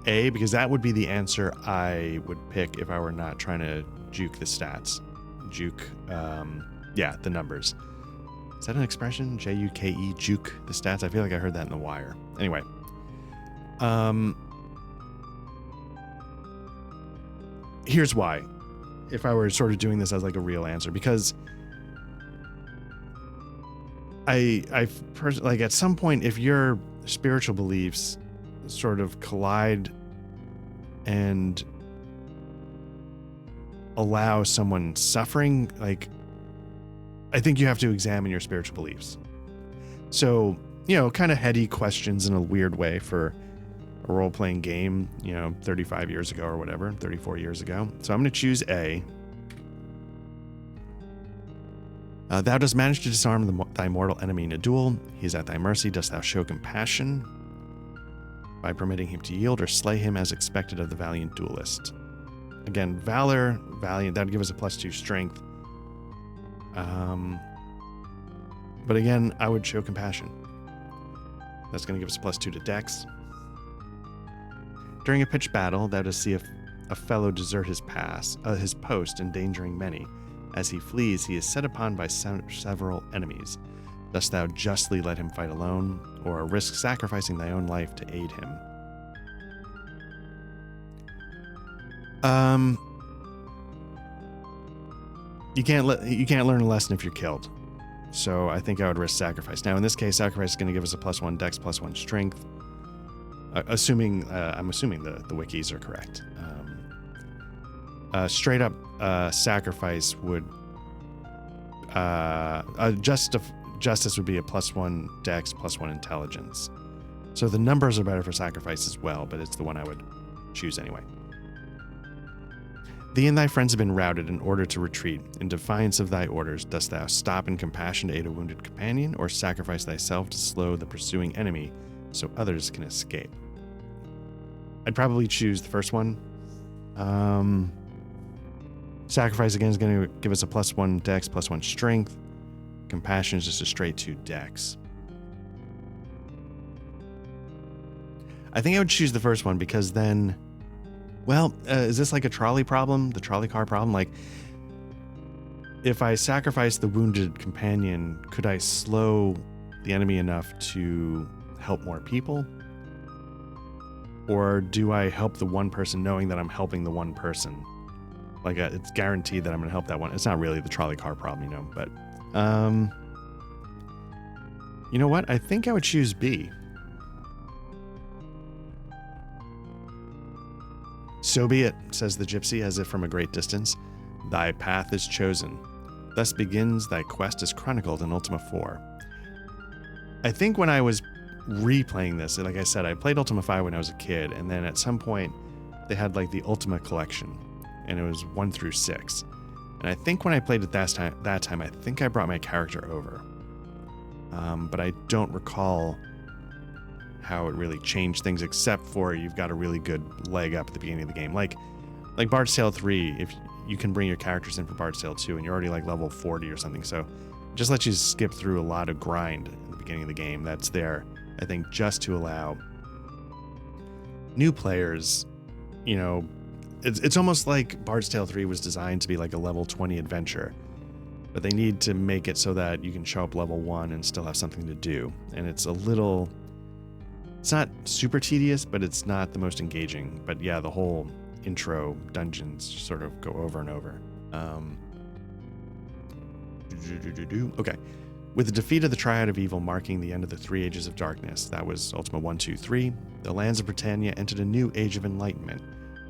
A, because that would be the answer I would pick if I were not trying to juke the stats. Juke, yeah, the numbers. Is that an expression? J-U-K-E, juke the stats? I feel like I heard that in The Wire. Anyway. here's why. If I were sort of doing this as like a real answer, because like at some point, if your spiritual beliefs sort of collide and allow someone suffering, like, I think you have to examine your spiritual beliefs. So, kind of heady questions in a weird way for a role-playing game, 35 years ago or whatever, 34 years ago. So I'm going to choose A. Thou dost manage to disarm thy mortal enemy in a duel. He is at thy mercy. Dost thou show compassion by permitting him to yield or slay him as expected of the valiant duelist? Again, valor, valiant, that would give us a +2 strength. But again, I would show compassion. That's going to give us a +2 to dex. During a pitched battle, thou dost see a fellow desert his post, endangering many. As he flees, he is set upon by several enemies. Dost thou justly let him fight alone, or risk sacrificing thy own life to aid him? You can't learn a lesson if you're killed. So I think I would risk sacrifice. Now in this case, sacrifice is going to give us a +1 dex, +1 strength. I'm assuming the wikis are correct. Straight up sacrifice would justice would be a +1 dex, +1 intelligence. So the numbers are better for sacrifice as well, but it's the one I would choose anyway. Thee and thy friends have been routed in order to retreat. In defiance of thy orders, dost thou stop in compassion to aid a wounded companion, or sacrifice thyself to slow the pursuing enemy so others can escape? I'd probably choose the first one. Sacrifice again is going to give us a +1 dex, +1 strength. Compassion is just a straight 2 dex. I think I would choose the first one because then, is this like a trolley problem? The trolley car problem? Like, if I sacrifice the wounded companion, could I slow the enemy enough to help more people? Or do I help the one person knowing that I'm helping the one person? Like, it's guaranteed that I'm going to help that one. It's not really the trolley car problem, but, you know what? I think I would choose B. So be it, says the gypsy, as if from a great distance. Thy path is chosen. Thus begins thy quest as chronicled in Ultima 4. I think when I was replaying this, like I said, I played Ultima 5 when I was a kid, and then at some point they had like the Ultima collection, and it was 1 through 6. And I think when I played it that time, I think I brought my character over. But I don't recall how it really changed things, except for you've got a really good leg up at the beginning of the game. Like Bard's Tale 3, if you can bring your characters in for Bard's Tale 2, and you're already like level 40 or something. So it just lets you skip through a lot of grind at the beginning of the game. That's there, I think, just to allow new players, it's almost like Bard's Tale 3 was designed to be like a level 20 adventure, but they need to make it so that you can show up level 1 and still have something to do. And it's not super tedious, but it's not the most engaging. But yeah, the whole intro dungeons sort of go over and over. Okay. With the defeat of the Triad of Evil marking the end of the 3 Ages of Darkness, that was Ultima 1, 2, 3, the lands of Britannia entered a new age of enlightenment.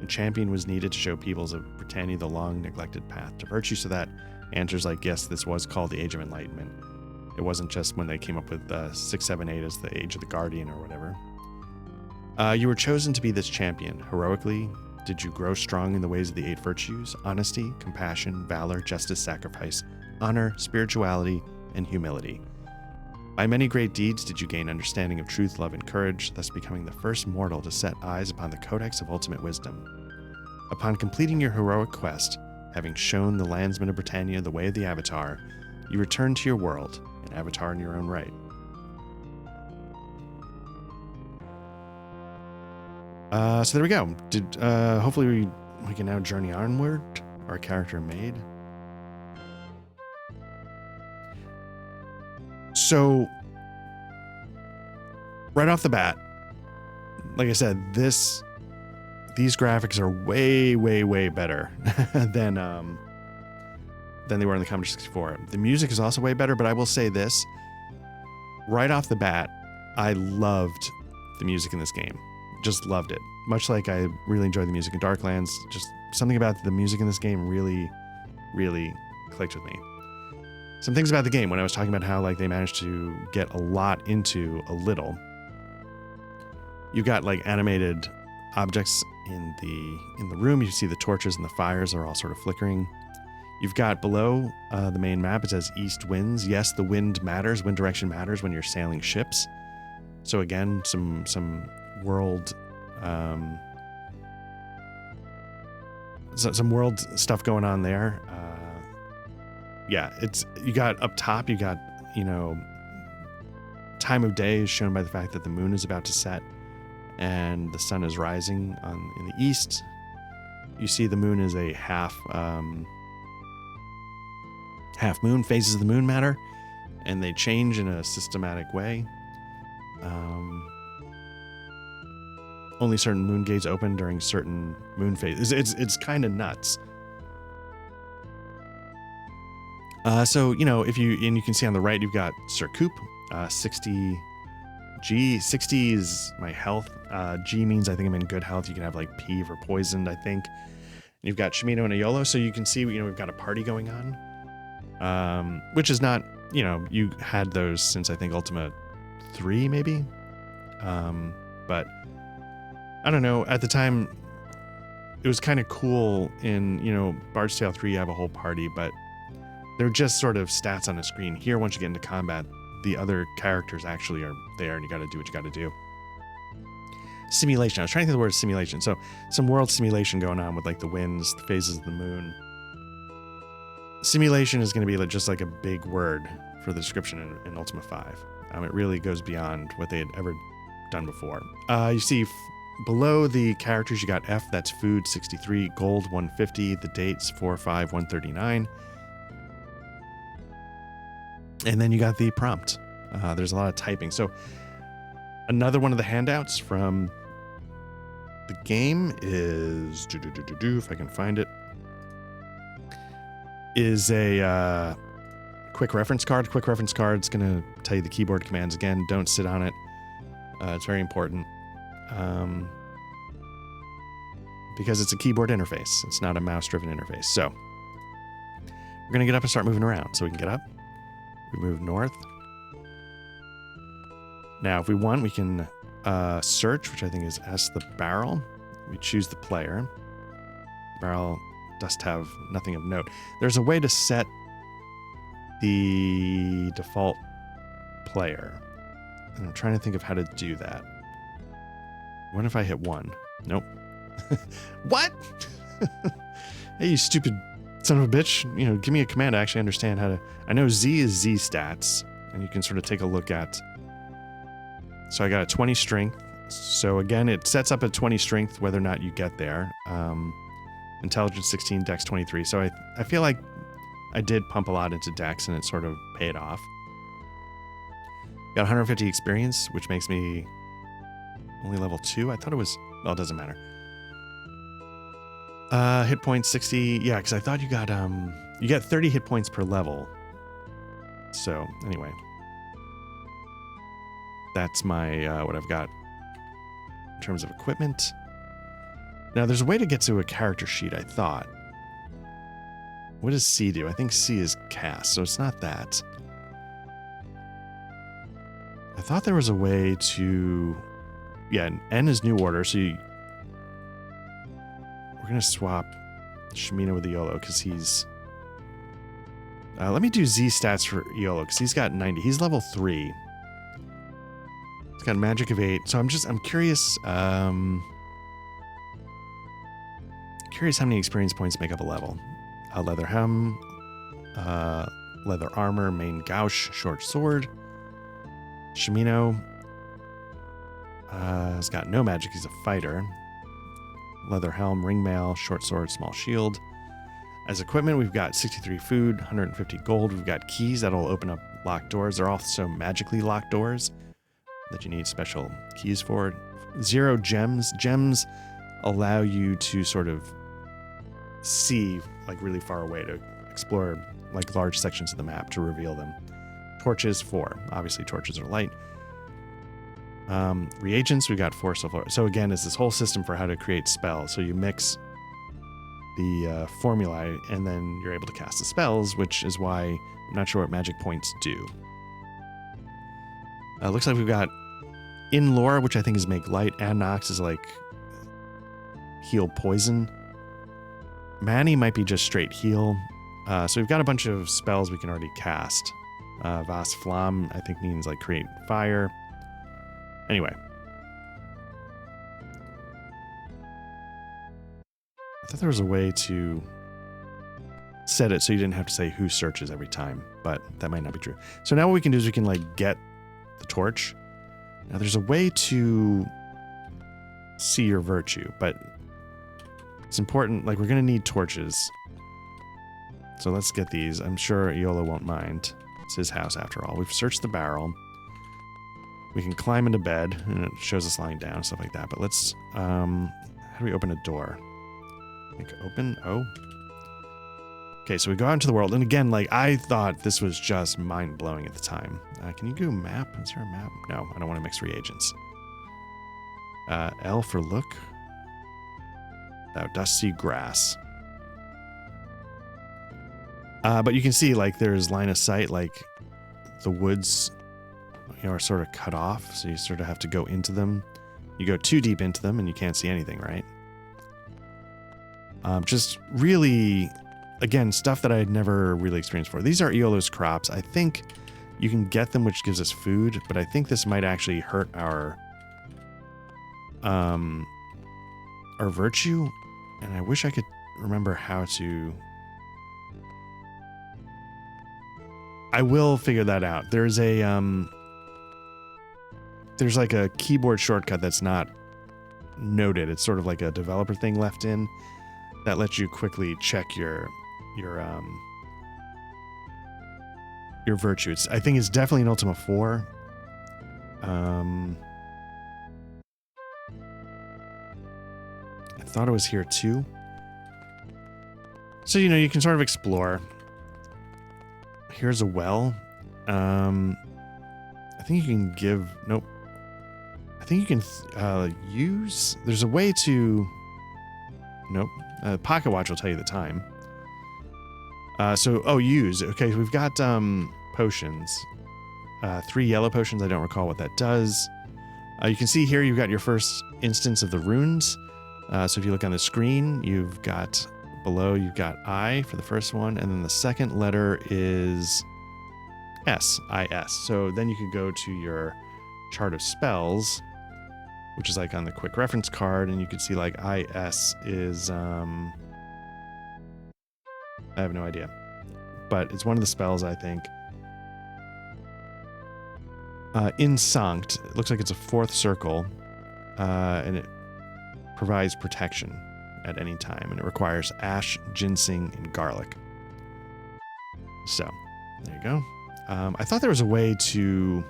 A champion was needed to show peoples of Britannia the long-neglected path to virtue, so that answers like, yes, this was called the Age of Enlightenment. It wasn't just when they came up with 6, 7, 8 as the Age of the Guardian or whatever. You were chosen to be this champion. Heroically, did you grow strong in the ways of the 8 virtues? Honesty, compassion, valor, justice, sacrifice, honor, spirituality, and humility. By many great deeds did you gain understanding of truth, love, and courage, thus becoming the first mortal to set eyes upon the Codex of Ultimate Wisdom. Upon completing your heroic quest, having shown the landsmen of Britannia the way of the Avatar, you return to your world, an Avatar in your own right. So there we go. Hopefully we can now journey onward. Our character made. So, right off the bat, like I said, this these graphics are way, way, way better than they were in the Commodore 64. The music is also way better, but I will say this. Right off the bat, I loved the music in this game. Just loved it. Much like I really enjoyed the music in Darklands, just something about the music in this game really, really clicked with me. Some things about the game, when I was talking about how like they managed to get a lot into a little. You've got like animated objects in the room. You see the torches and the fires are all sort of flickering. You've got below the main map, it says east winds. Yes, the wind matters. Wind direction matters when you're sailing ships. So again, some world some world stuff going on there. Yeah, you got up top, you got, time of day is shown by the fact that the moon is about to set and the sun is rising in the east. You see the moon is a half moon. Phases of the moon matter, and they change in a systematic way. Only certain moon gates open during certain moon phases. It's kind of nuts. So, you can see on the right, you've got Sir Coop, 60 G. 60 is my health. G means I think I'm in good health. You can have like P for poisoned, I think. You've got Shimino and Iolo, so you can see, we've got a party going on. Which is not, you had those since I think Ultima 3 maybe. But I don't know, at the time it was kind of cool in, Bard's Tale 3 you have a whole party, but they're just sort of stats on a screen. Here, once you get into combat, the other characters actually are there and you got to do what you got to do. Simulation. I was trying to think of the word simulation. So some world simulation going on with like the winds, the phases of the moon. Simulation is going to be just like a big word for the description in Ultima 5. It really goes beyond what they had ever done before. You see below the characters, you got F, that's food, 63, gold, 150, the dates, 4/5/139. And then you got the prompt. There's a lot of typing. So another one of the handouts from the game is, if I can find it, is a quick reference card. Quick reference card is going to tell you the keyboard commands again. Don't sit on it. It's very important because it's a keyboard interface. It's not a mouse-driven interface. So we're going to get up and start moving around. So we can get up. We move north. Now, if we want, we can search, which I think is S, the barrel. We choose the player. The barrel does have nothing of note. There's a way to set the default player. And I'm trying to think of how to do that. What if I hit 1? Nope. What? Hey, you stupid son of a bitch. Give me a command to actually understand how to... I know Z is Z stats, and you can sort of take a look at... So I got a 20 strength. So again, it sets up a 20 strength whether or not you get there. Intelligence 16, Dex 23. So I feel like I did pump a lot into Dex, and it sort of paid off. Got 150 experience, which makes me only level 2. I thought it was... Well, it doesn't matter. Hit points 60. Yeah, because I thought you got 30 hit points per level. So anyway, that's my what I've got in terms of equipment. Now there's a way to get to a character sheet, I thought. What does C do? I think C is cast, so it's not that. I thought there was a way to... Yeah, N is new order, so we're going to swap Shimino with Iolo because he's... let me do Z stats for Iolo because he's got 90. He's level 3. He's got magic of 8. So I'm curious... curious how many experience points make up a level. Leather helm, leather armor, main gauche, short sword. Shimino has got no magic. He's a fighter. Leather helm, ring mail, short sword, small shield. As equipment, we've got 63 food, 150 gold. We've got keys that'll open up locked doors. They're also magically locked doors that you need special keys for. 0 gems. Gems allow you to sort of see like really far away, to explore like large sections of the map, to reveal them. Torches, 4. Obviously torches are light. Reagents, we got 4 so far. So again, it's this whole system for how to create spells. So you mix the formulae and then you're able to cast the spells, which is why I'm not sure what magic points do. Looks like we've got in lore, which I think is make light, and Nox is like heal poison. Manny might be just straight heal. So we've got a bunch of spells we can already cast. Vas Flam, I think, means like create fire. Anyway. I thought there was a way to set it so you didn't have to say who searches every time, but that might not be true. So now what we can do is we can like get the torch. Now there's a way to see your virtue, but it's important, like we're going to need torches. So let's get these. I'm sure Iolo won't mind. It's his house after all. We've searched the barrel. We can climb into bed, and it shows us lying down, stuff like that. But let's, how do we open a door? Make it open, oh. Okay, so we go out into the world, and again, like, I thought this was just mind-blowing at the time. Can you do a map? Is there a map? No, I don't want to mix reagents. L for look. Thou dost see grass. But you can see, like, there's line of sight, like, the woods, you know, are sort of cut off, so you sort of have to go into them. You go too deep into them, and you can't see anything, right? Just really, again, stuff that I had never really experienced before. These are Iolo's crops. I think you can get them, which gives us food, but I think this might actually hurt our virtue, and I wish I could remember how to... I will figure that out. There's a, there's like a keyboard shortcut that's not noted. It's sort of like a developer thing left in that lets you quickly check your virtue. I think it's definitely in Ultima 4. I thought it was here too. So, you know, you can sort of explore. Here's a well. I think you can give... Nope. I think you can use... There's a way to... Nope. Pocket Watch will tell you the time. Use. Okay, we've got potions. 3 yellow potions. I don't recall what that does. You can see here you've got your first instance of the runes. So if you look on the screen, you've got... Below, you've got I for the first one, and then the second letter is S, I-S. So then you could go to your chart of spells, which is like on the quick reference card, and you could see like I-S is, I have no idea. But it's one of the spells, I think. Insunct, it looks like it's a 4th circle, and it provides protection at any time, and it requires ash, ginseng, and garlic. So, there you go. I thought there was a way to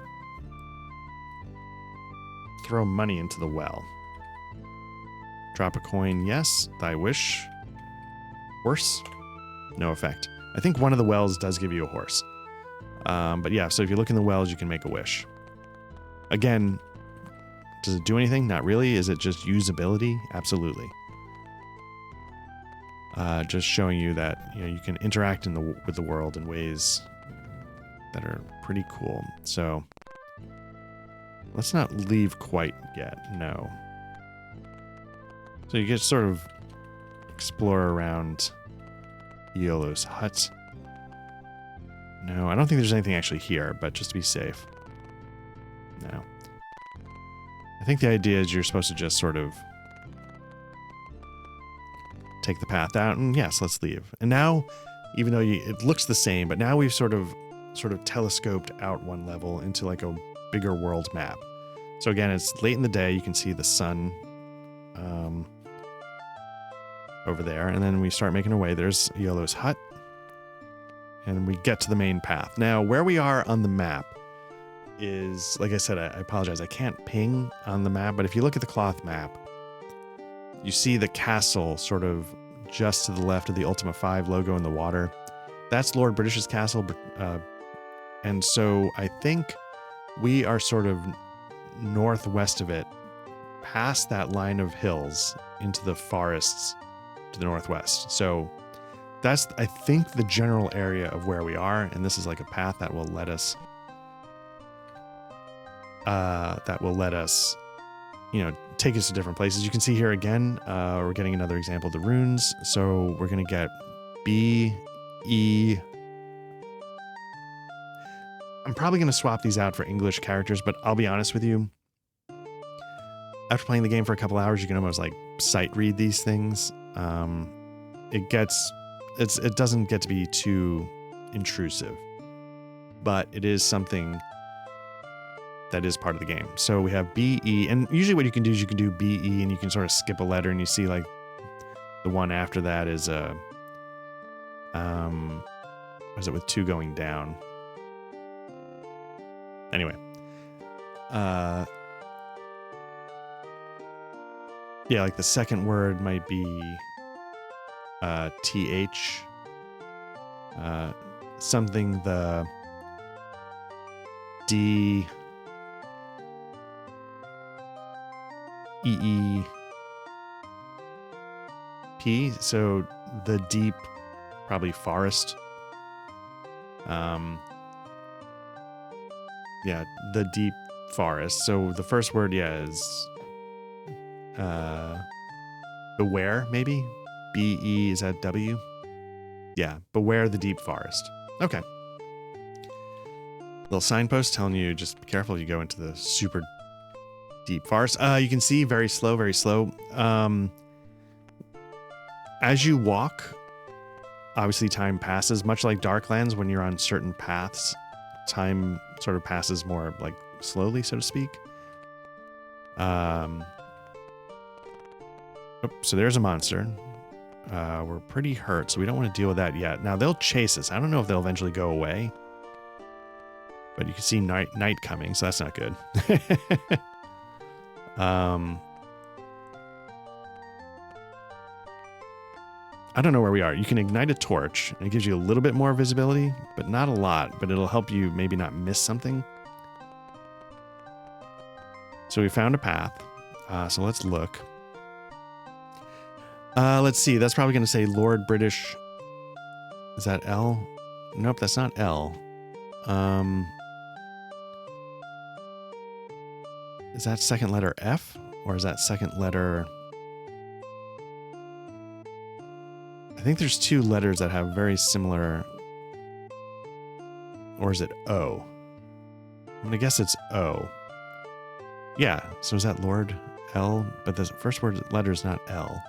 throw money into the well. Drop a coin, yes. Thy wish. Horse? No effect. I think one of the wells does give you a horse. But yeah, so if you look in the wells, you can make a wish. Again, does it do anything? Not really. Is it just usability? Absolutely. Just showing you that, you know, you can interact with the world in ways that are pretty cool. So let's not leave quite yet. No. So you get to sort of explore around Iolo's hut. No, I don't think there's anything actually here, but just to be safe. No. I think the idea is you're supposed to just sort of take the path out, and yes, let's leave. And now, even though it looks the same, but now we've sort of telescoped out one level into like a bigger world map. So again, it's late in the day. You can see the sun over there, and then we start making our way. There's Iolo's hut, and we get to the main path. Now, where we are on the map is, like I said, I apologize, I can't ping on the map, but if you look at the cloth map, you see the castle sort of just to the left of the Ultima 5 logo in the water. That's Lord British's castle. And so I think we are sort of northwest of it, past that line of hills into the forests to the northwest. So that's, I think, the general area of where we are. And this is like a path that will let us, take us to different places. You can see here again, we're getting another example of the runes. So we're going to get B, E. I'm probably going to swap these out for English characters, but I'll be honest with you. After playing the game for a couple hours, you can almost like sight read these things. It doesn't get to be too intrusive, but it is something that is part of the game. So we have B, E, and usually what you can do is you can do B, E, and you can sort of skip a letter, and you see like the one after that is what is it with 2 going down? Anyway, yeah, like the second word might be TH, something the D, E, P, so the deep, probably forest. Yeah, the deep forest. So the first word, is beware, maybe? B-E, is that W? Yeah, beware the deep forest. Okay. Little signpost telling you just be careful you go into the super deep forest. You can see very slow, very slow. As you walk, obviously time passes, much like Darklands when you're on certain paths. Time sort of passes more like slowly, so to speak. So there's a monster. We're pretty hurt, so we don't want to deal with that yet. Now they'll chase us. I don't know if they'll eventually go away, but you can see night coming, so that's not good. I don't know where we are. You can ignite a torch, and it gives you a little bit more visibility, but not a lot, but it'll help you maybe not miss something. So we found a path. So let's look. Let's see. That's probably going to say Lord British. Is that L? Nope, that's not L. Is that second letter F? Or is that second letter... I think there's 2 letters that have very similar... Or is it O? I'm going to guess it's O. Yeah, so is that Lord L? But the first word letter is not L.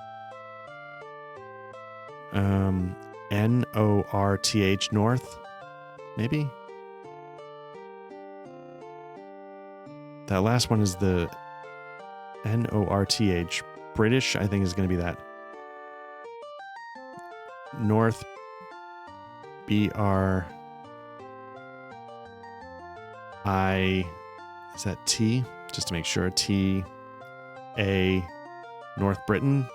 N-O-R-T-H, North? Maybe? That last one is the N-O-R-T-H. British, I think, is going to be that. North, B-R-I, is that T? Just to make sure, T-A, North Britain.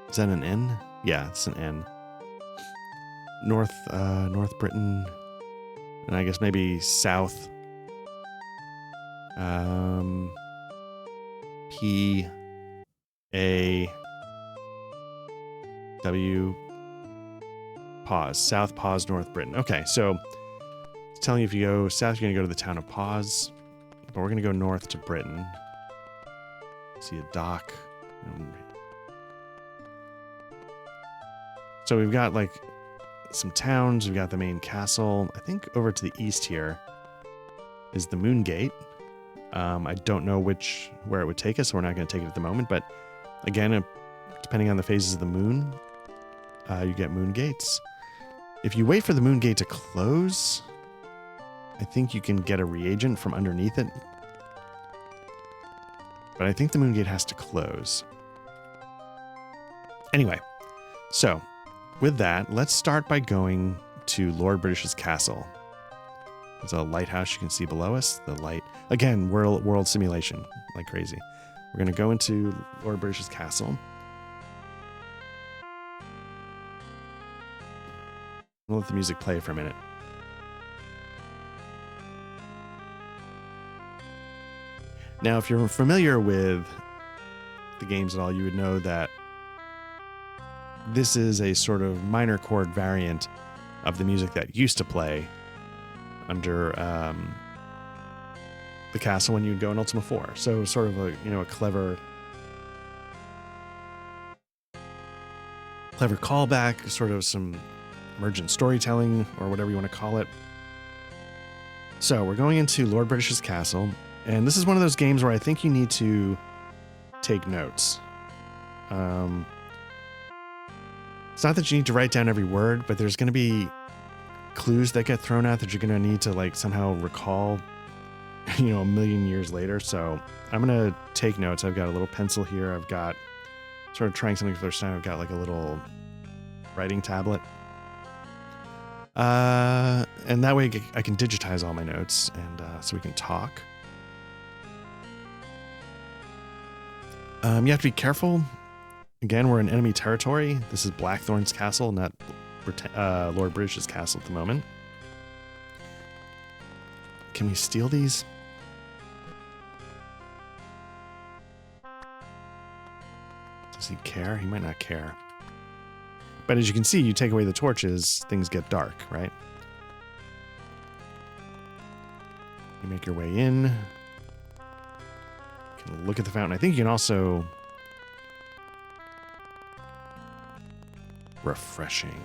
Is that an N? Yeah, it's an N. North Britain, and I guess maybe South. P-A-W, pause. South Pause, North Britain. Okay, so it's telling you if you go south, you're going to go to the town of Pause, but we're going to go north to Britain. See a dock. So we've got like some towns. We've got the main castle. I think over to the east here is the Moon Gate. I don't know where it would take us, so we're not going to take it at the moment. But again, depending on the phases of the moon, you get moon gates. If you wait for the moon gate to close, I think you can get a reagent from underneath it. But I think the moon gate has to close. Anyway, so with that, let's start by going to Lord British's castle. There's a lighthouse you can see below us. The light, again, world simulation, like crazy. We're going to go into Lord British's castle. We'll let the music play for a minute. Now, if you're familiar with the games at all, you would know that this is a sort of minor chord variant of the music that used to play under the castle when you'd go in Ultima 4. So sort of a clever callback, sort of some emergent storytelling or whatever you want to call it. So we're going into Lord British's castle, and this is one of those games where I think you need to take notes. It's not that you need to write down every word, but there's going to be clues that get thrown out that you're going to need to like somehow recall, a million years later. So I'm going to take notes. I've got a little pencil here. I've got sort of trying something for the first time. I've got like a little writing tablet. And that way I can digitize all my notes and so we can talk. You have to be careful. Again, we're in enemy territory. This is Blackthorn's castle, not Lord British's castle at the moment. Can we steal these? Does he care? He might not care. But as you can see, you take away the torches, things get dark, right? You make your way in. You can look at the fountain. I think you can also... Refreshing.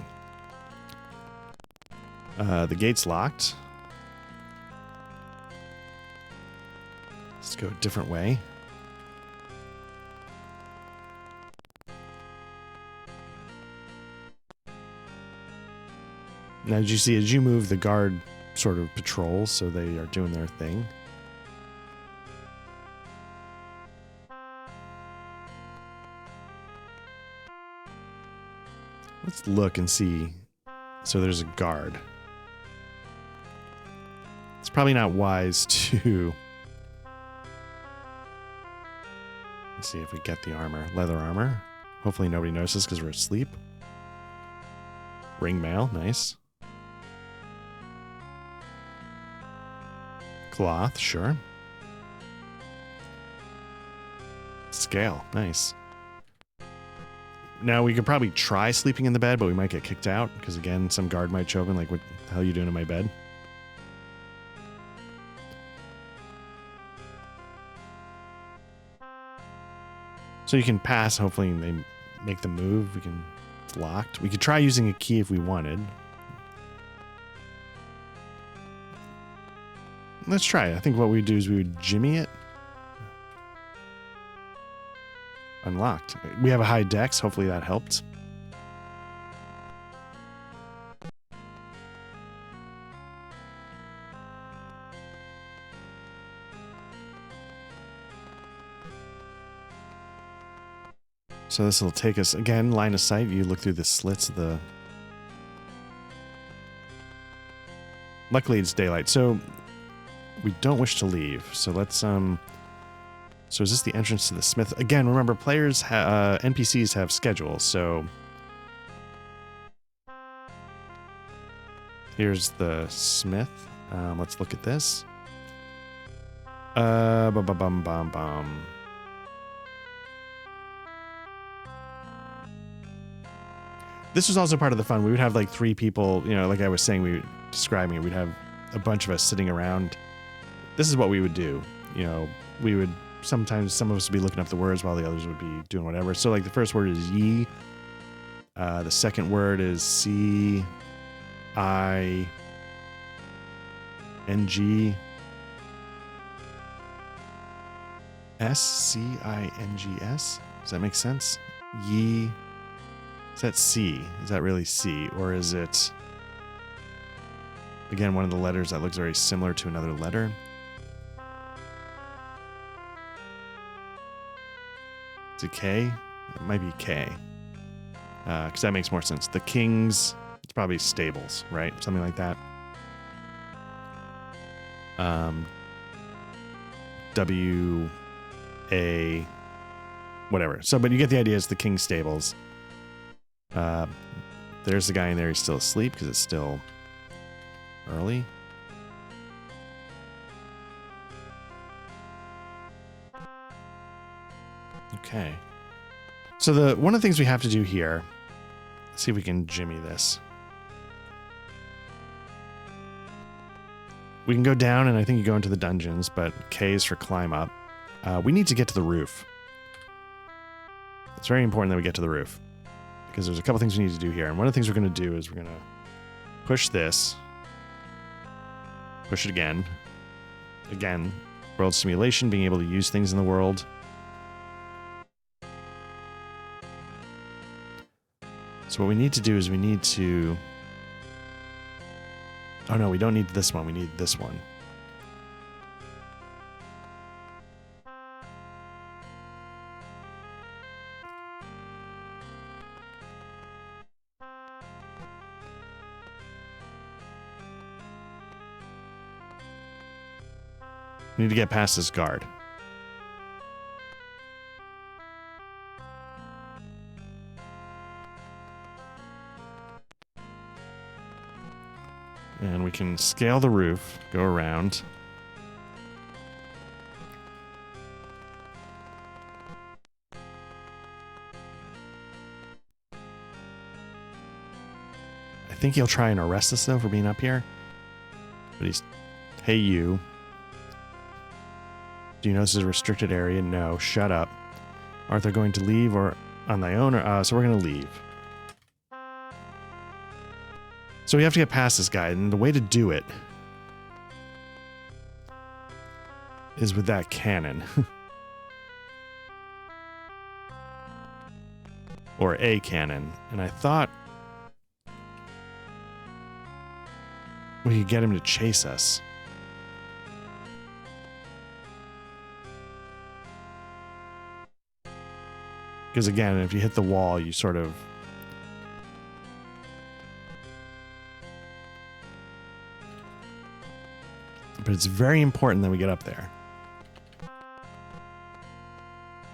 The gate's locked. Let's go a different way. Now, did you see, as you move, the guard sort of patrols, so they are doing their thing. Let's look and see. So there's a guard. It's probably not wise to... Let's see if we get the armor. Leather armor. Hopefully nobody notices because we're asleep. Ring mail. Nice. Cloth. Sure. Scale. Nice. Now, we could probably try sleeping in the bed, but we might get kicked out because, again, some guard might show up and like, what the hell are you doing in my bed? So you can pass, hopefully they make the move. It's locked. We could try using a key if we wanted. Let's try it. I think what we'd do is we would jimmy it. Unlocked. We have a high dex. Hopefully that helped. So this will take us, again, line of sight. You look through the slits of the... Luckily it's daylight, so we don't wish to leave. So let's, So is this the entrance to the smith? Again, remember, players, NPCs have schedules, so... Here's the smith. Let's look at this. Bum. This was also part of the fun. We would have like 3 people, like I was saying, we were describing it. We'd have a bunch of us sitting around. This is what we would do. We would, sometimes some of us would be looking up the words while the others would be doing whatever. So like the first word is ye. The second word is C-I-N-G. S-C-I-N-G-S. Does that make sense? Ye. Is that C? Is that really C? Or is it, again, one of the letters that looks very similar to another letter? Is it K? It might be K. Because that makes more sense. The kings, it's probably stables, right? Something like that. W A whatever. So, but you get the idea. It's the King's Stables. There's the guy in there. He's still asleep because it's still early. Okay. So one of the things we have to do here, let's see if we can jimmy this. We can go down, and I think you go into the dungeons, but K is for climb up. We need to get to the roof. It's very important that we get to the roof, because there's a couple things we need to do here. And one of the things we're going to do is we're going to push this. Push it again. Again, world simulation, being able to use things in the world. So what we need to do is we need to... Oh no, we don't need this one. We need this one. We need to get past this guard. And we can scale the roof, go around. I think he'll try and arrest us, though, for being up here. But he's... Hey, you. Do you know this is a restricted area? No. Shut up. Art thou going to leave or on thy own? Or, so we're going to leave. So we have to get past this guy, and the way to do it is with that cannon. Or a cannon. And I thought we could get him to chase us. Because again, if you hit the wall, you sort of... But it's very important that we get up there.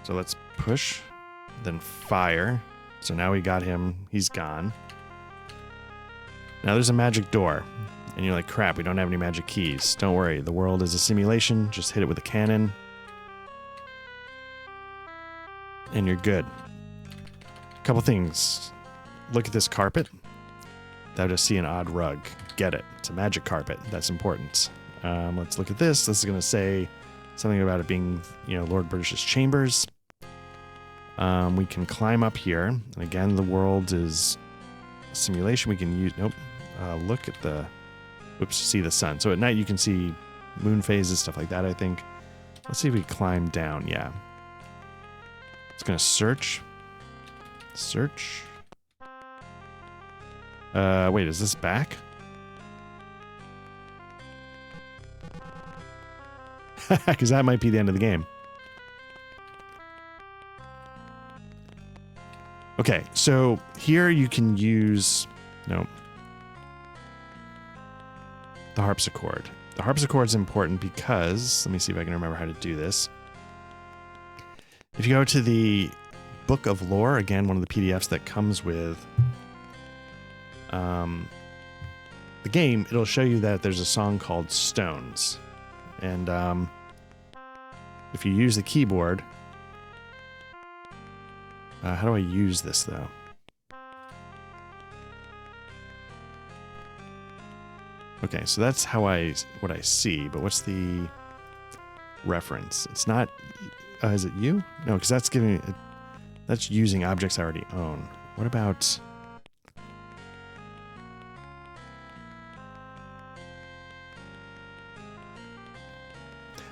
So let's push, then fire. So now we got him. He's gone. Now there's a magic door. And you're like, crap, we don't have any magic keys. Don't worry, the world is a simulation. Just hit it with a cannon. And you're good. Couple things. Look at this carpet. Thou dost see an odd rug. Get it. It's a magic carpet. That's important. Let's look at this. This is going to say something about it being, Lord British's chambers. We can climb up here. And again, the world is a simulation. We can use... Nope. Look at the... Oops, see the sun. So at night you can see moon phases, stuff like that, I think. Let's see if we climb down. Yeah. It's going to search. Search. Wait, is this back? Because that might be the end of the game. Okay, so here you can use... No. The harpsichord. The harpsichord is important because... Let me see if I can remember how to do this. If you go to the Book of Lore, again, one of the PDFs that comes with the game, it'll show you that there's a song called Stones. And if you use the keyboard... how do I use this, though? Okay, so that's what I see, but what's the reference? It's not... is it you? No, because that's that's using objects I already own. What about...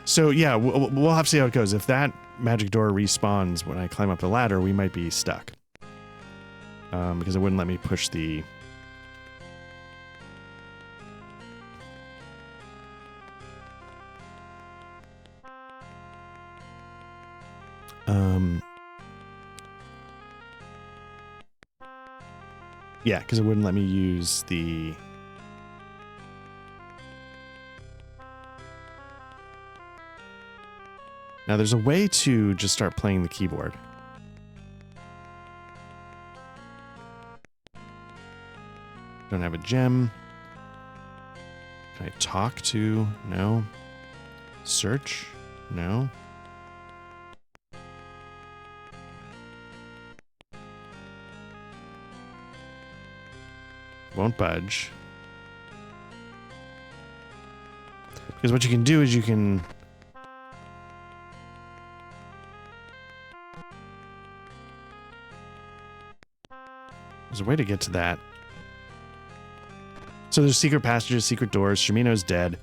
So yeah, we'll have to see how it goes. If that magic door respawns when I climb up the ladder, we might be stuck. Because it wouldn't let me push the... Yeah, because it wouldn't let me use the... Now there's a way to just start playing the keyboard. Don't have a gem. Can I talk to? No. Search? No. Won't budge. Because what you can do is you can... There's a way to get to that. So there's secret passages, secret doors. Shamino's dead.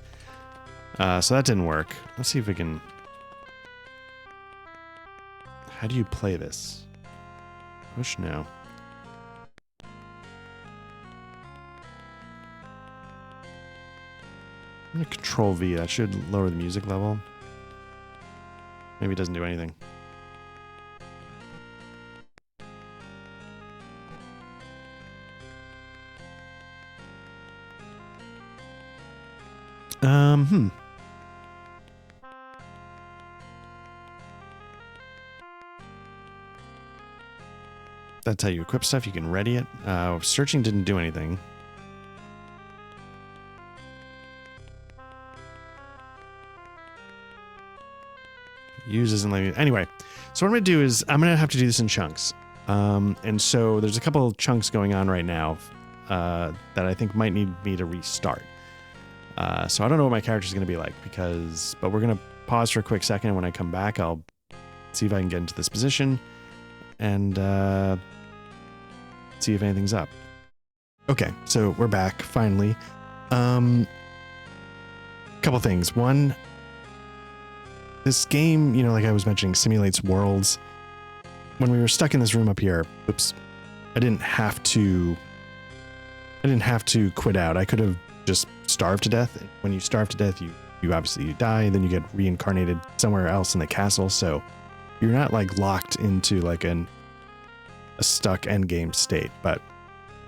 So that didn't work. Let's see if we can... How do you play this? Push no. I'm gonna control V. That should lower the music level. Maybe it doesn't do anything. That's how you equip stuff. You can ready it. Searching didn't do anything. Use isn't letting me. Anyway, so what I'm going to do is I'm going to have to do this in chunks. And so there's a couple of chunks going on right now that I think might need me to restart. So I don't know what my character's going to be like but we're going to pause for a quick second. And when I come back, I'll see if I can get into this position and see if anything's up. Okay, so we're back finally. Couple things. One, this game, like I was mentioning, simulates worlds. When we were stuck in this room up here, oops, I didn't have to quit out. I could have just starved to death. When you starve to death, you obviously die, and then you get reincarnated somewhere else in the castle. So you're not like locked into like a stuck endgame state. But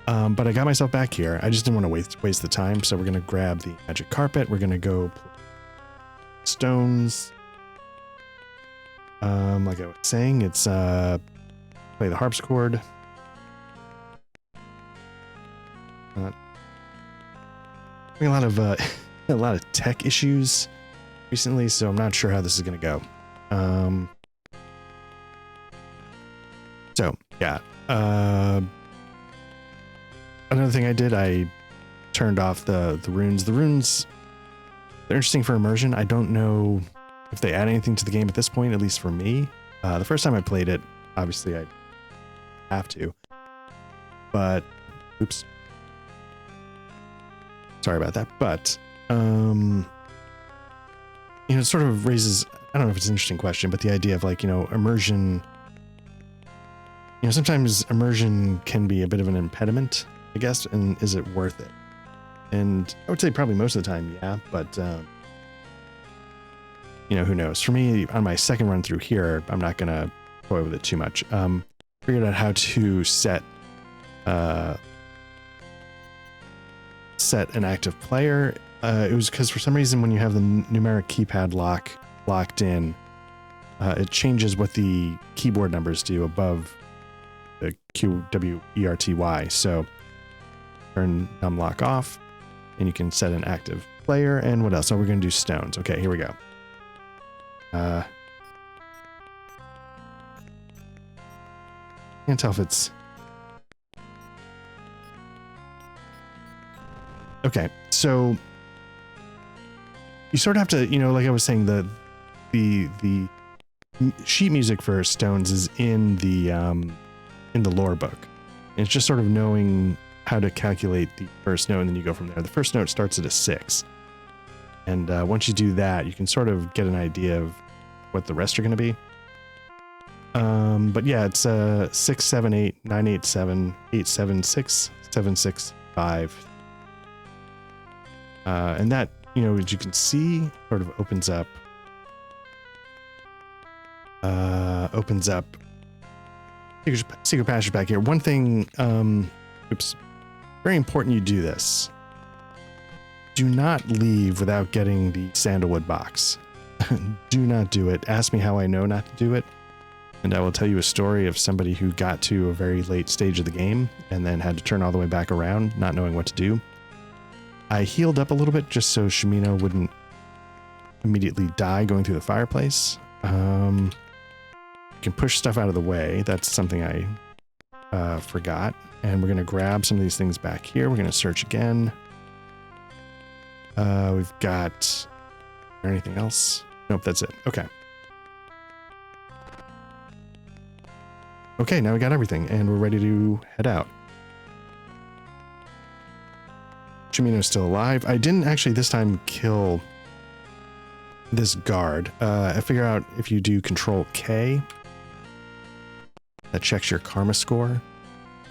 I got myself back here. I just didn't want to waste the time. So we're gonna grab the magic carpet. We're gonna go stones. Like I was saying, it's play the harpsichord. Having a lot of tech issues recently, so I'm not sure how this is gonna go. So yeah. Another thing I did, I turned off the runes. The runes, they're interesting for immersion. I don't know if they add anything to the game at this point, at least for me. The first time I played it, obviously I have to. But, oops. Sorry about that. But, it sort of raises, I don't know if it's an interesting question, but the idea of like, immersion, sometimes immersion can be a bit of an impediment, I guess, and is it worth it? And I would say probably most of the time, yeah, but, who knows? For me, on my second run through here, I'm not going to toy with it too much. Figured out how to set an active player. It was because for some reason when you have the numeric keypad locked in, it changes what the keyboard numbers do above the QWERTY. So turn num lock off, and you can set an active player. And what else? Oh, we're going to do stones. Okay, here we go. Can't tell if it's okay. So you sort of have to, like I was saying, the sheet music for stones is in the lore book. And it's just sort of knowing how to calculate the first note, and then you go from there. The first note starts at a 6. And once you do that, you can sort of get an idea of what the rest are going to be. But yeah, it's 6, 7, 8, 9, 8, 7, 8, 7, 6, 7, 6, 5. And that, as you can see, sort of opens up secret passage back here. One thing, oops, very important you do this. Do not leave without getting the sandalwood box. Do not do it. Ask me how I know not to do it, and I will tell you a story of somebody who got to a very late stage of the game and then had to turn all the way back around, not knowing what to do. I healed up a little bit just so Shimino wouldn't immediately die going through the fireplace. You can push stuff out of the way. That's something I forgot. And we're going to grab some of these things back here. We're going to search again. We've got... Is there anything else? Nope, that's it. Okay. Okay, now we got everything, and we're ready to head out. Shimino's still alive. I didn't actually this time kill this guard. I figure out if you do Control K, that checks your karma score.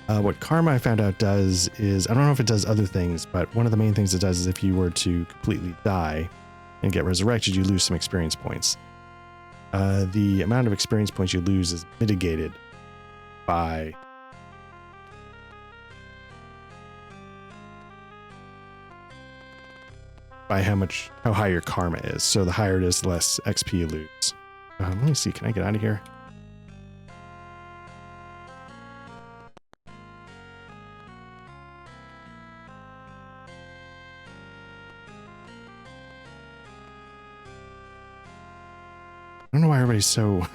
What karma I found out does is, I don't know if it does other things, but one of the main things it does is if you were to completely die and get resurrected, you lose some experience points. The amount of experience points you lose is mitigated by how high your karma is. So the higher it is, the less XP you lose. Let me see, can I get out of here? I don't know why everybody's so...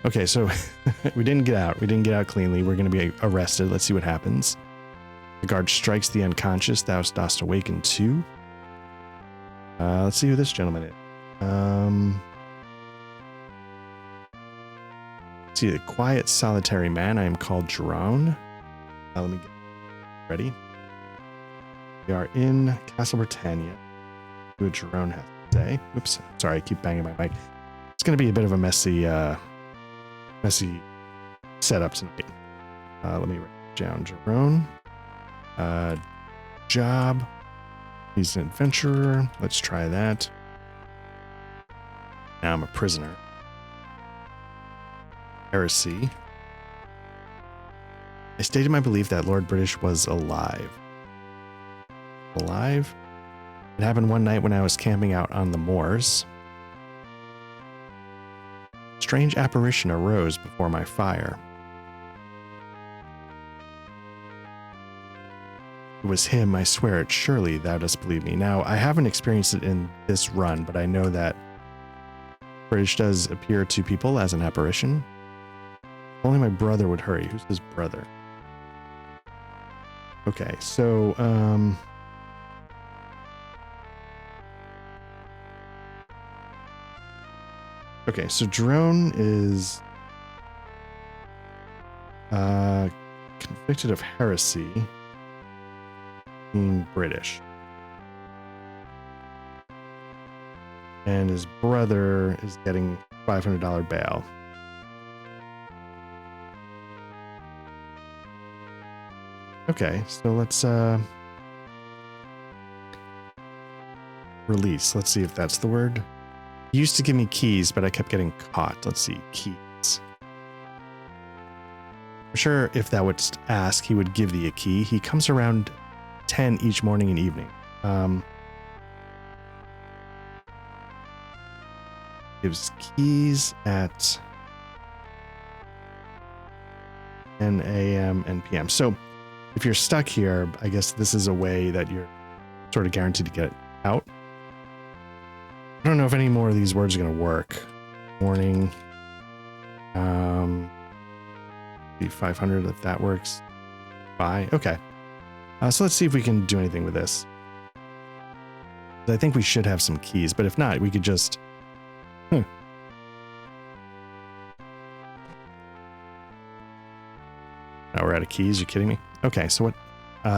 Okay, so we didn't get out. We didn't get out cleanly. We're going to be arrested. Let's see what happens. The guard strikes the unconscious. Thou dost awaken too. Let's see who this gentleman is. Let's see, the quiet, solitary man. I am called Jerome. Let me get ready. We are in Castle Britannia. See what Jerome has to say. Whoops. Sorry, I keep banging my mic. It's going to be a bit of a messy setup tonight. Let me write down Jerome. Job. He's an adventurer. Let's try that. Now I'm a prisoner. Heresy. I stated my belief that Lord British was alive. Alive? It happened one night when I was camping out on the moors. A strange apparition arose before my fire. It was him, I swear it. Surely thou dost believe me. Now, I haven't experienced it in this run, but I know that British does appear to people as an apparition. Only my brother would hurry. Who's his brother? Okay, so, okay, so Drone is convicted of heresy, being British. And his brother is getting $500 bail. Okay, so let's release. Let's see if that's the word. He used to give me keys, but I kept getting caught. Let's see, keys. I'm sure if that would ask, he would give thee a key. He comes around 10 each morning and evening. Gives keys at 10 a.m. and p.m. So if you're stuck here, I guess this is a way that you're sort of guaranteed to get out. I don't know if any more of these words are going to work. Morning. The 500, if that works. Bye. Okay. So let's see if we can do anything with this. I think we should have some keys, but if not, we could just... Now we're out of keys. You kidding me? Okay, so what?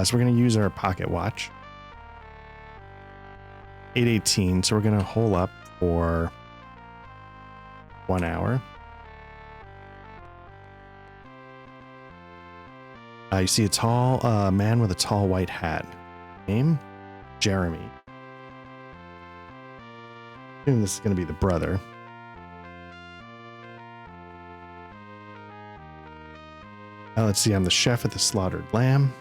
So we're going to use our pocket watch. 8:18. So we're going to hole up for 1 hour. You see a tall man with a tall white hat. Name? Jeremy. I assume this is going to be the brother. Let's see, I'm the chef at the Slaughtered Lamb.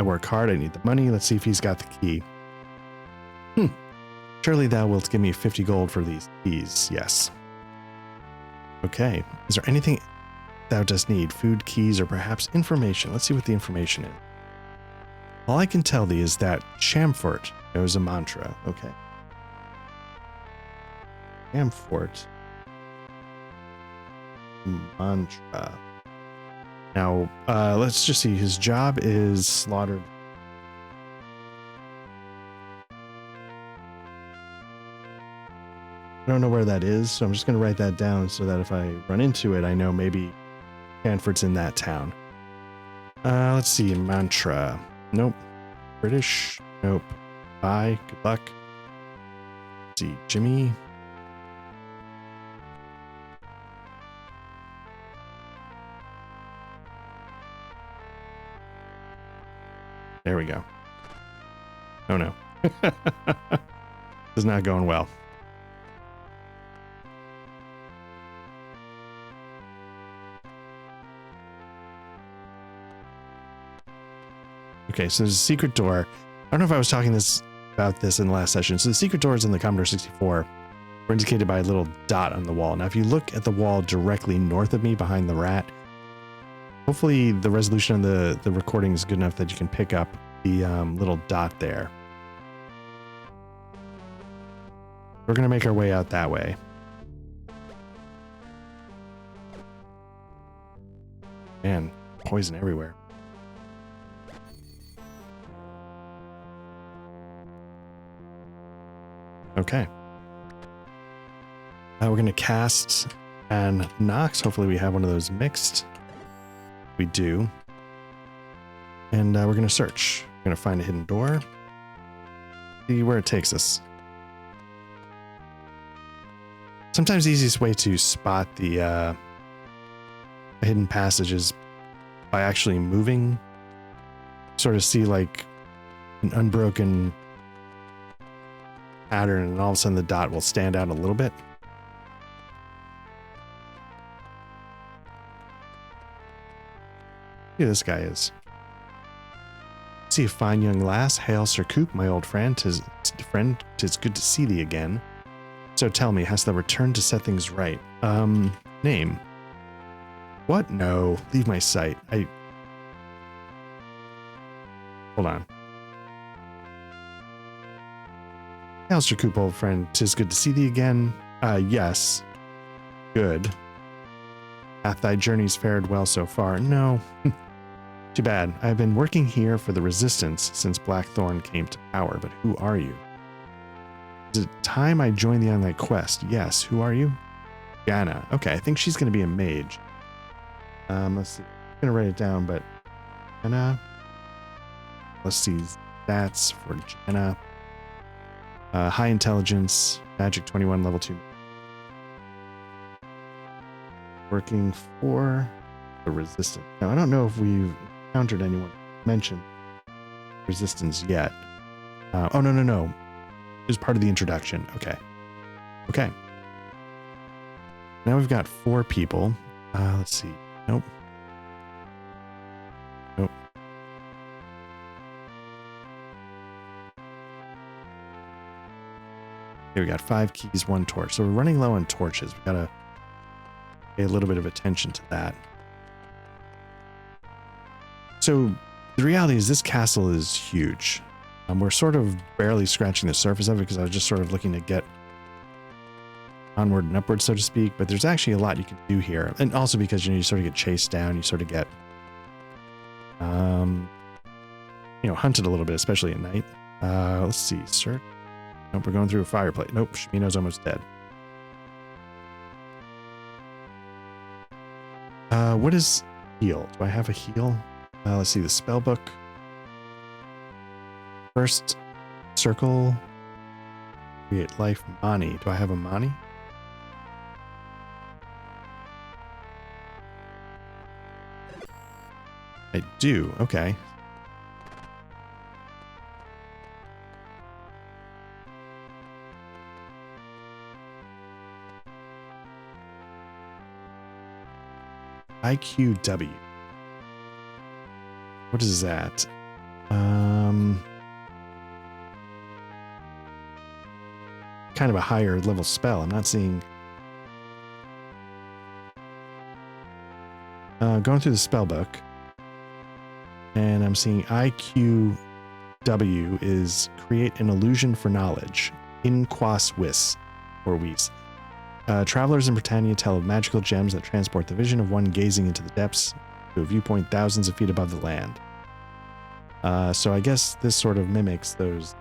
work hard. I need the money. Let's see if he's got the key. Surely thou wilt give me 50 gold for these keys. Yes. Okay. Is there anything thou dost need? Food, keys, or perhaps information? Let's see what the information is. All I can tell thee is that Chamfort knows a mantra. Okay. Chamfort. Mantra. Now, let's just see. His job is slaughtered. I don't know where that is, so I'm just going to write that down so that if I run into it, I know maybe Chamfort's in that town. Let's see. Mantra. Nope. British. Nope. Bye. Good luck. Let's see. Jimmy. There we go. Oh no. This is not going well. Okay, so there's a secret door. I don't know if I was talking about this in the last session. So the secret doors in the Commodore 64 were indicated by a little dot on the wall. Now, if you look at the wall directly north of me behind the rat, hopefully the resolution on the recording is good enough that you can pick up the little dot there. We're going to make our way out that way. Man, poison everywhere. Okay. We're going to cast and Nox. Hopefully we have one of those mixed. We do. And we're going to search. We're going to find a hidden door. See where it takes us. Sometimes the easiest way to spot the hidden passage is by actually moving. Sort of see like an unbroken pattern, and all of a sudden the dot will stand out a little bit. Here this guy is. See a fine young lass. Hail, Sir Coop, my old friend. 'Tis good to see thee again. So tell me, hast thou returned to set things right? Name. What? No, leave my sight. Hold on. Hail, Sir Coop, old friend. 'Tis good to see thee again. Yes. Good. Hath thy journeys fared well so far? No. Too bad. I have been working here for the Resistance since Blackthorn came to power, but who are you? Is it time I joined thee on thy quest? Yes. Who are you? Jana. Okay, I think she's going to be a mage. Let's see. I'm going to write it down, but Jana. Let's see. Stats for Jana. High intelligence, magic 21, level 2. Working for the Resistance. Now, I don't know if we've encountered anyone mention Resistance yet. Oh, no. It was part of the introduction. Okay. Now we've got 4 people. Let's see. Nope. Okay, we got 5 keys, 1 torch. So we're running low on torches. We gotta pay a little bit of attention to that. So the reality is this castle is huge. We're sort of barely scratching the surface of it because I was just sort of looking to get onward and upward, so to speak. But there's actually a lot you can do here. And also because, you sort of get chased down. You sort of get, hunted a little bit, especially at night. Let's see, sir. Nope, we're going through a fireplace. Nope, Shimino's almost dead. What is heal? Do I have a heal? Let's see, the spell book. First circle. Create life Mani. Do I have a Mani? I do. Okay. IQW. What is that? kind of a higher level spell. I'm not seeing... going through the spell book, and I'm seeing IQW is create an illusion for knowledge. In quas vis, or vis. Travelers in Britannia tell of magical gems that transport the vision of one gazing into the depths to a viewpoint thousands of feet above the land. So I guess this sort of mimics those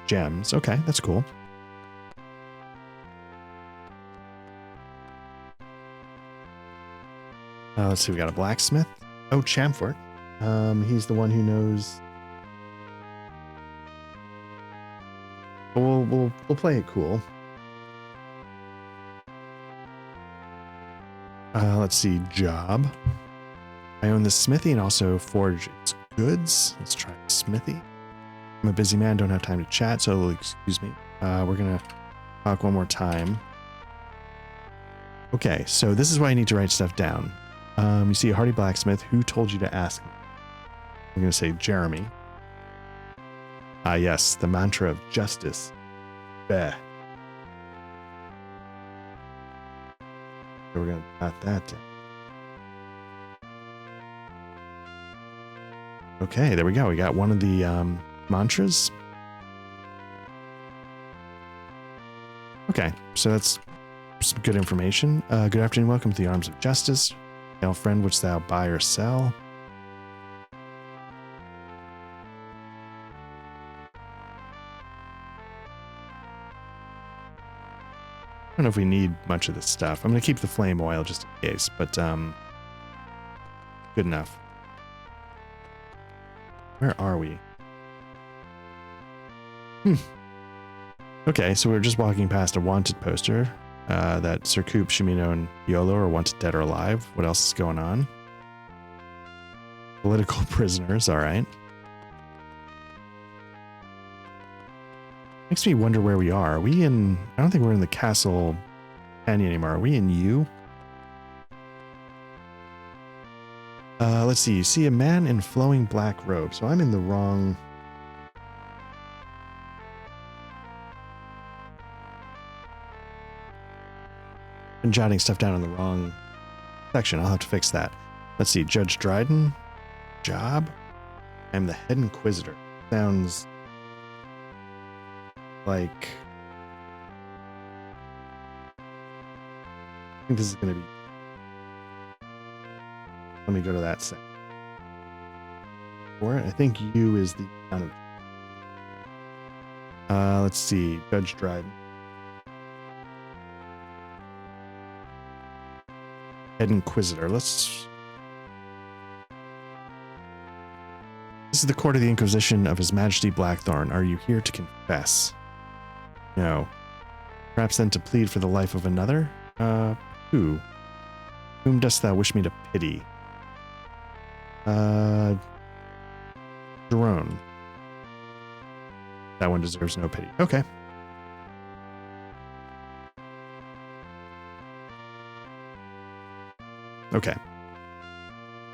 gems. Okay, that's cool. Let's see, we got a blacksmith. Oh, Chamfort. He's the one who knows. We'll play it cool. Let's see, job. I own this smithy and also forge its goods. Let's try smithy. I'm a busy man, don't have time to chat, so excuse me. We're gonna talk one more time. Okay, so this is why I need to write stuff down. You see a hardy blacksmith. Who told you to ask me? I'm gonna say Jeremy. Ah, yes, the mantra of justice. Beh. So we're gonna jot that down. Okay, there we go. We got one of the mantras. Okay, so that's some good information. Good afternoon. Welcome to the Arms of Justice. Hail, friend, wouldst thou buy or sell? I don't know if we need much of this stuff. I'm going to keep the flame oil just in case, but good enough. Where are we? Okay, so we're just walking past a wanted poster that Sir Coop, Shimino, and Yolo are wanted dead or alive. What else is going on? Political prisoners, all right. Makes me wonder where we are. Are we in... I don't think we're in the Castle Canyon anymore. Are we in U? Let's see. You see a man in flowing black robe. So I'm in the wrong... been jotting stuff down in the wrong section. I'll have to fix that. Let's see. Judge Dryden. Job. I'm the head inquisitor. Sounds like... I think this is going to be... Let me go to that second. I think U is the kind of... let's see. Judge Dryden. Head Inquisitor. Let's... This is the court of the Inquisition of His Majesty Blackthorn. Are you here to confess? No. Perhaps then to plead for the life of another? Who? Whom dost thou wish me to pity? Jerome. That one deserves no pity. Okay. Okay.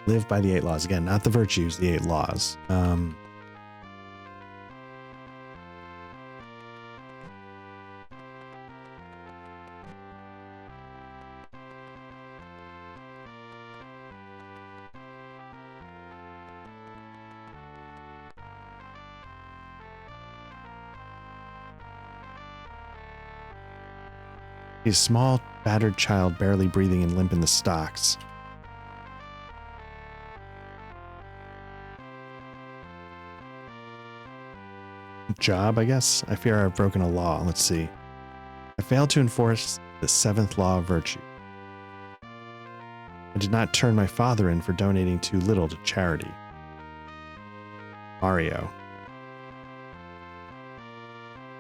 Live by the 8 laws. Again, not the virtues, the 8 laws. A small, battered child barely breathing and limp in the stocks. Job, I guess? I fear I've broken a law. Let's see. I failed to enforce the 7th law of virtue. I did not turn my father in for donating too little to charity. Mario.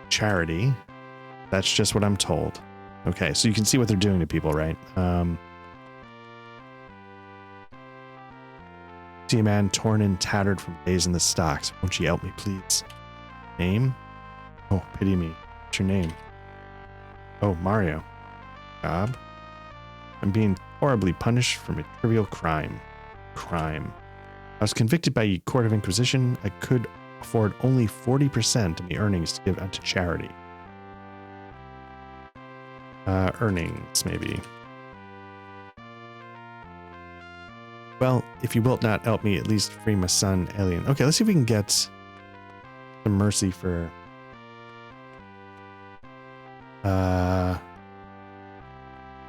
Charity. That's just what I'm told. Okay, so you can see what they're doing to people, right? See a man torn and tattered from days in the stocks. Won't you help me, please? Name? Oh, pity me. What's your name? Oh, Mario. Job? I'm being horribly punished for a trivial crime. I was convicted by a court of inquisition. I could afford only 40% of the earnings to give out to charity. Earnings, maybe. Well, if you wilt not help me, at least free my son, Alien. Okay, let's see if we can get some mercy for...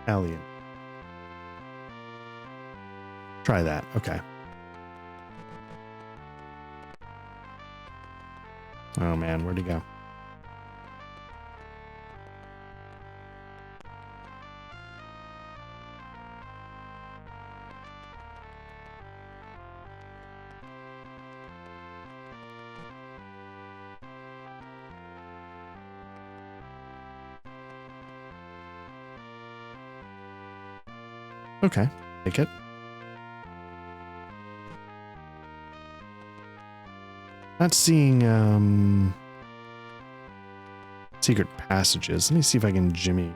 Alien. Try that. Okay. Oh man, where'd he go? Okay, take it. Not seeing secret passages. Let me see if I can jimmy.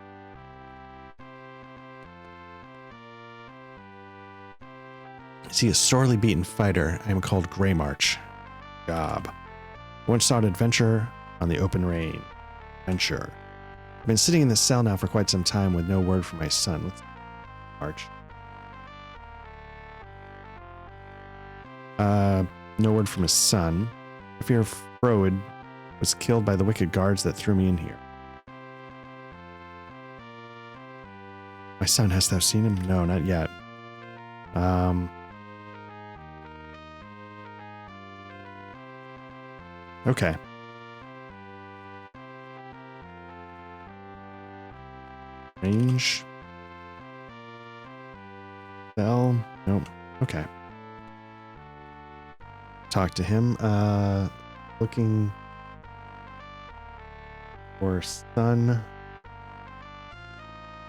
I see a sorely beaten fighter. I am called Grey March. Job. Once sought adventure on the open range. Adventure. I've been sitting in this cell now for quite some time with no word from my son. Let's march. No word from his son. I fear Froid was killed by the wicked guards that threw me in here. My son, hast thou seen him? No, not yet. Okay. Range. Bell. Nope. Okay. Talk to him. Looking for son.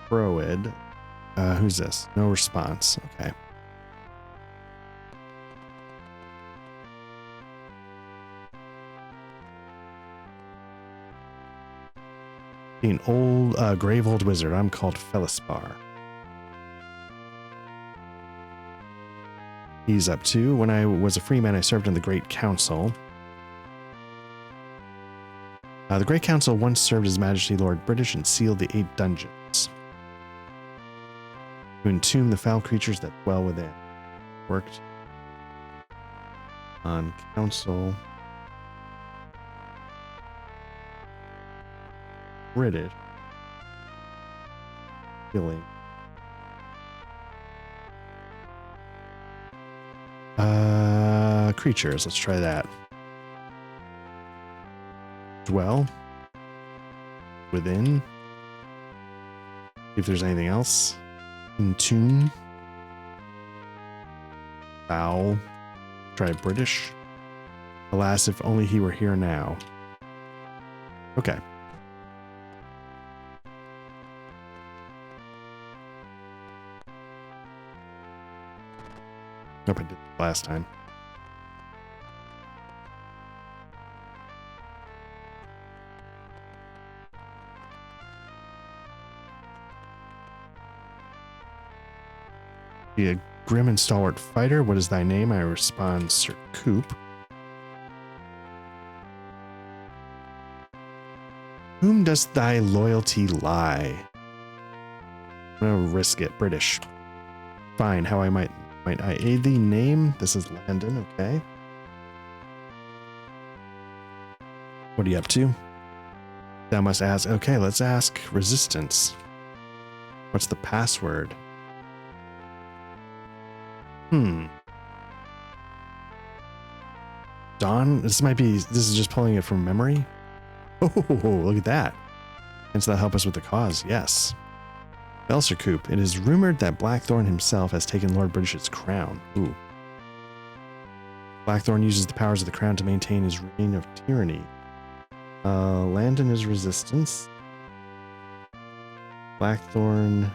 Froid. Who's this? No response. Okay. An old, grave old wizard. I'm called Felespar. He's up to. When I was a free man, I served in the Great Council. The Great Council once served His Majesty Lord British and sealed the 8 dungeons to entomb the foul creatures that dwell within. Worked on council. British. Killing. Creatures. Let's try that. Dwell. Within. See if there's anything else. Entomb. Foul. Try British. Alas, if only he were here now. Okay. Hope I did it last time. Be a grim and stalwart fighter. What is thy name? I respond, Sir Coop. Whom does thy loyalty lie? I'm gonna risk it. British. Fine. How might I aid thee? Name? This is Landon. Okay. What are you up to? Thou must ask. Okay, let's ask resistance. What's the password? Dawn? This is just pulling it from memory. Oh, look at that. And so that'll help us with the cause. Yes. Belser Coop. It is rumored that Blackthorn himself has taken Lord British's crown. Ooh. Blackthorn uses the powers of the crown to maintain his reign of tyranny. Landon is resistance. Blackthorn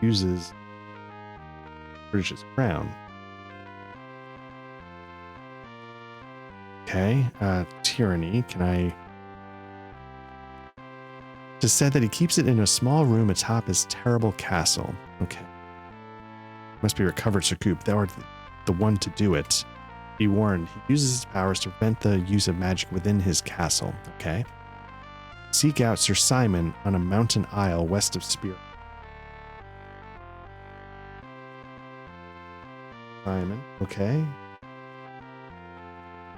uses British's crown. Okay. Tyranny. Can I... It is said that he keeps it in a small room atop his terrible castle. Okay. Must be recovered, Sir Coop. Thou art the one to do it. Be warned, he uses his powers to prevent the use of magic within his castle. Okay. Seek out Sir Simon on a mountain isle west of Spear. Simon. Okay.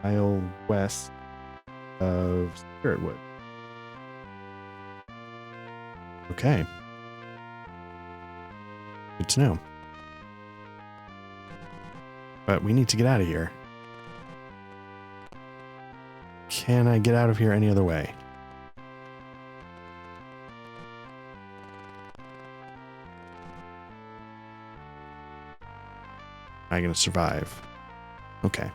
Isle west of Spiritwood. Okay. Good to know. But we need to get out of here. Can I get out of here any other way? Am I going to survive? Okay.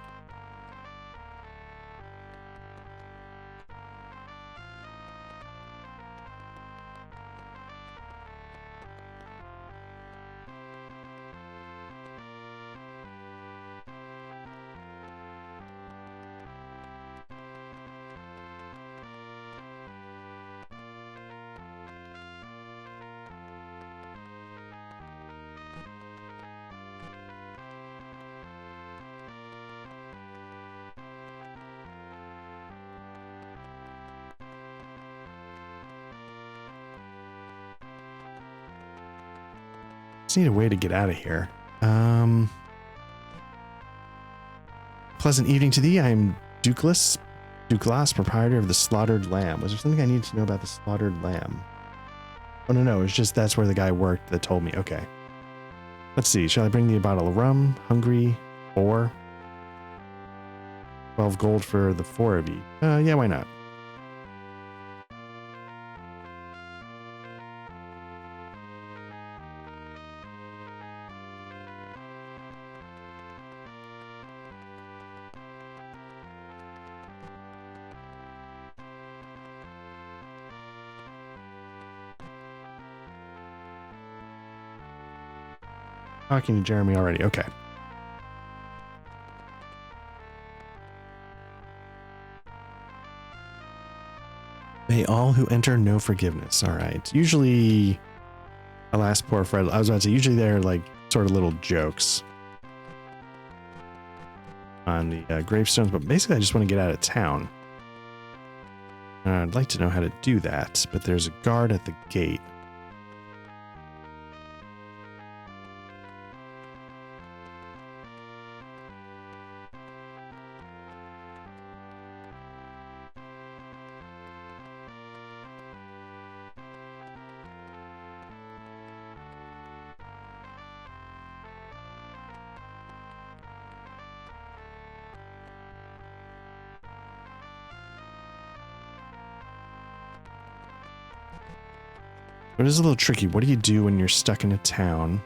Just need a way to get out of here. Pleasant evening to thee. I am Dukelas, proprietor of the Slaughtered Lamb. Was there something I needed to know about the Slaughtered Lamb? Oh, no. It's just that's where the guy worked that told me. Okay. Let's see. Shall I bring thee a bottle of rum? Hungry? 4? 12 gold for the 4 of you. Yeah, why not? Talking to Jeremy already. Okay. May all who enter know forgiveness. All right. Usually, alas, poor Fred. I was about to say, usually they're like sort of little jokes on the gravestones, but basically I just want to get out of town. I'd like to know how to do that, but there's a guard at the gate. It is a little tricky. What do you do when you're stuck in a town?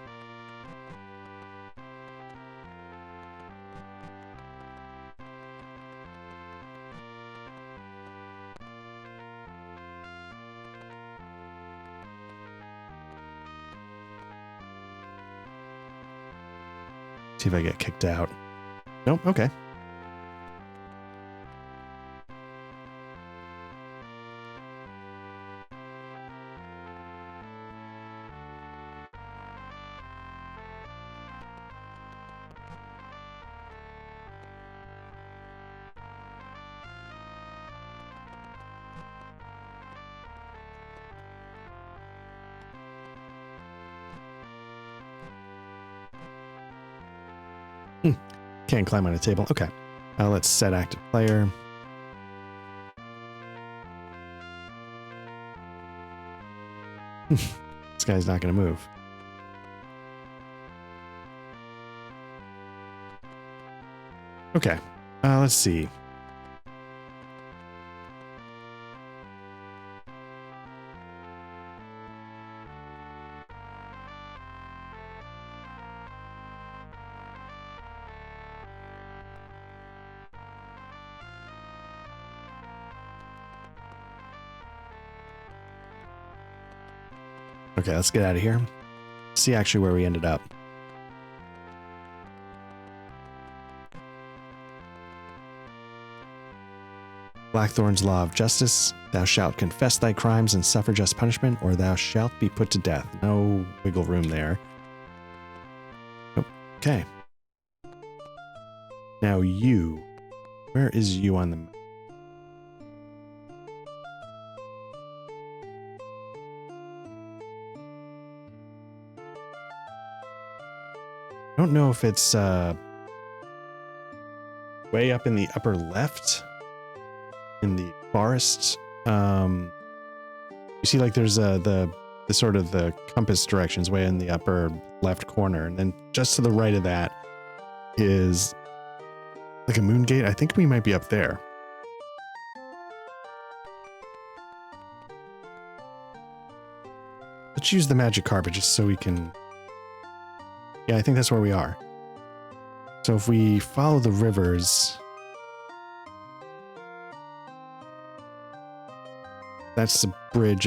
See if I get kicked out. Nope, okay. Can't climb on a table. Okay. Let's set active player. This guy's not going to move. Okay. Let's see. Okay, let's get out of here. See actually where we ended up. Blackthorn's Law of Justice. Thou shalt confess thy crimes and suffer just punishment, or thou shalt be put to death. No wiggle room there. Okay. Now you. Where is you on the map? I don't know if it's way up in the upper left in the forest. You see like there's the sort of the compass directions way in the upper left corner, and then just to the right of that is like a moon gate. I think we might be up there. Let's use the magic carpet just so we can... Yeah, I think that's where we are. So if we follow the rivers... That's the bridge,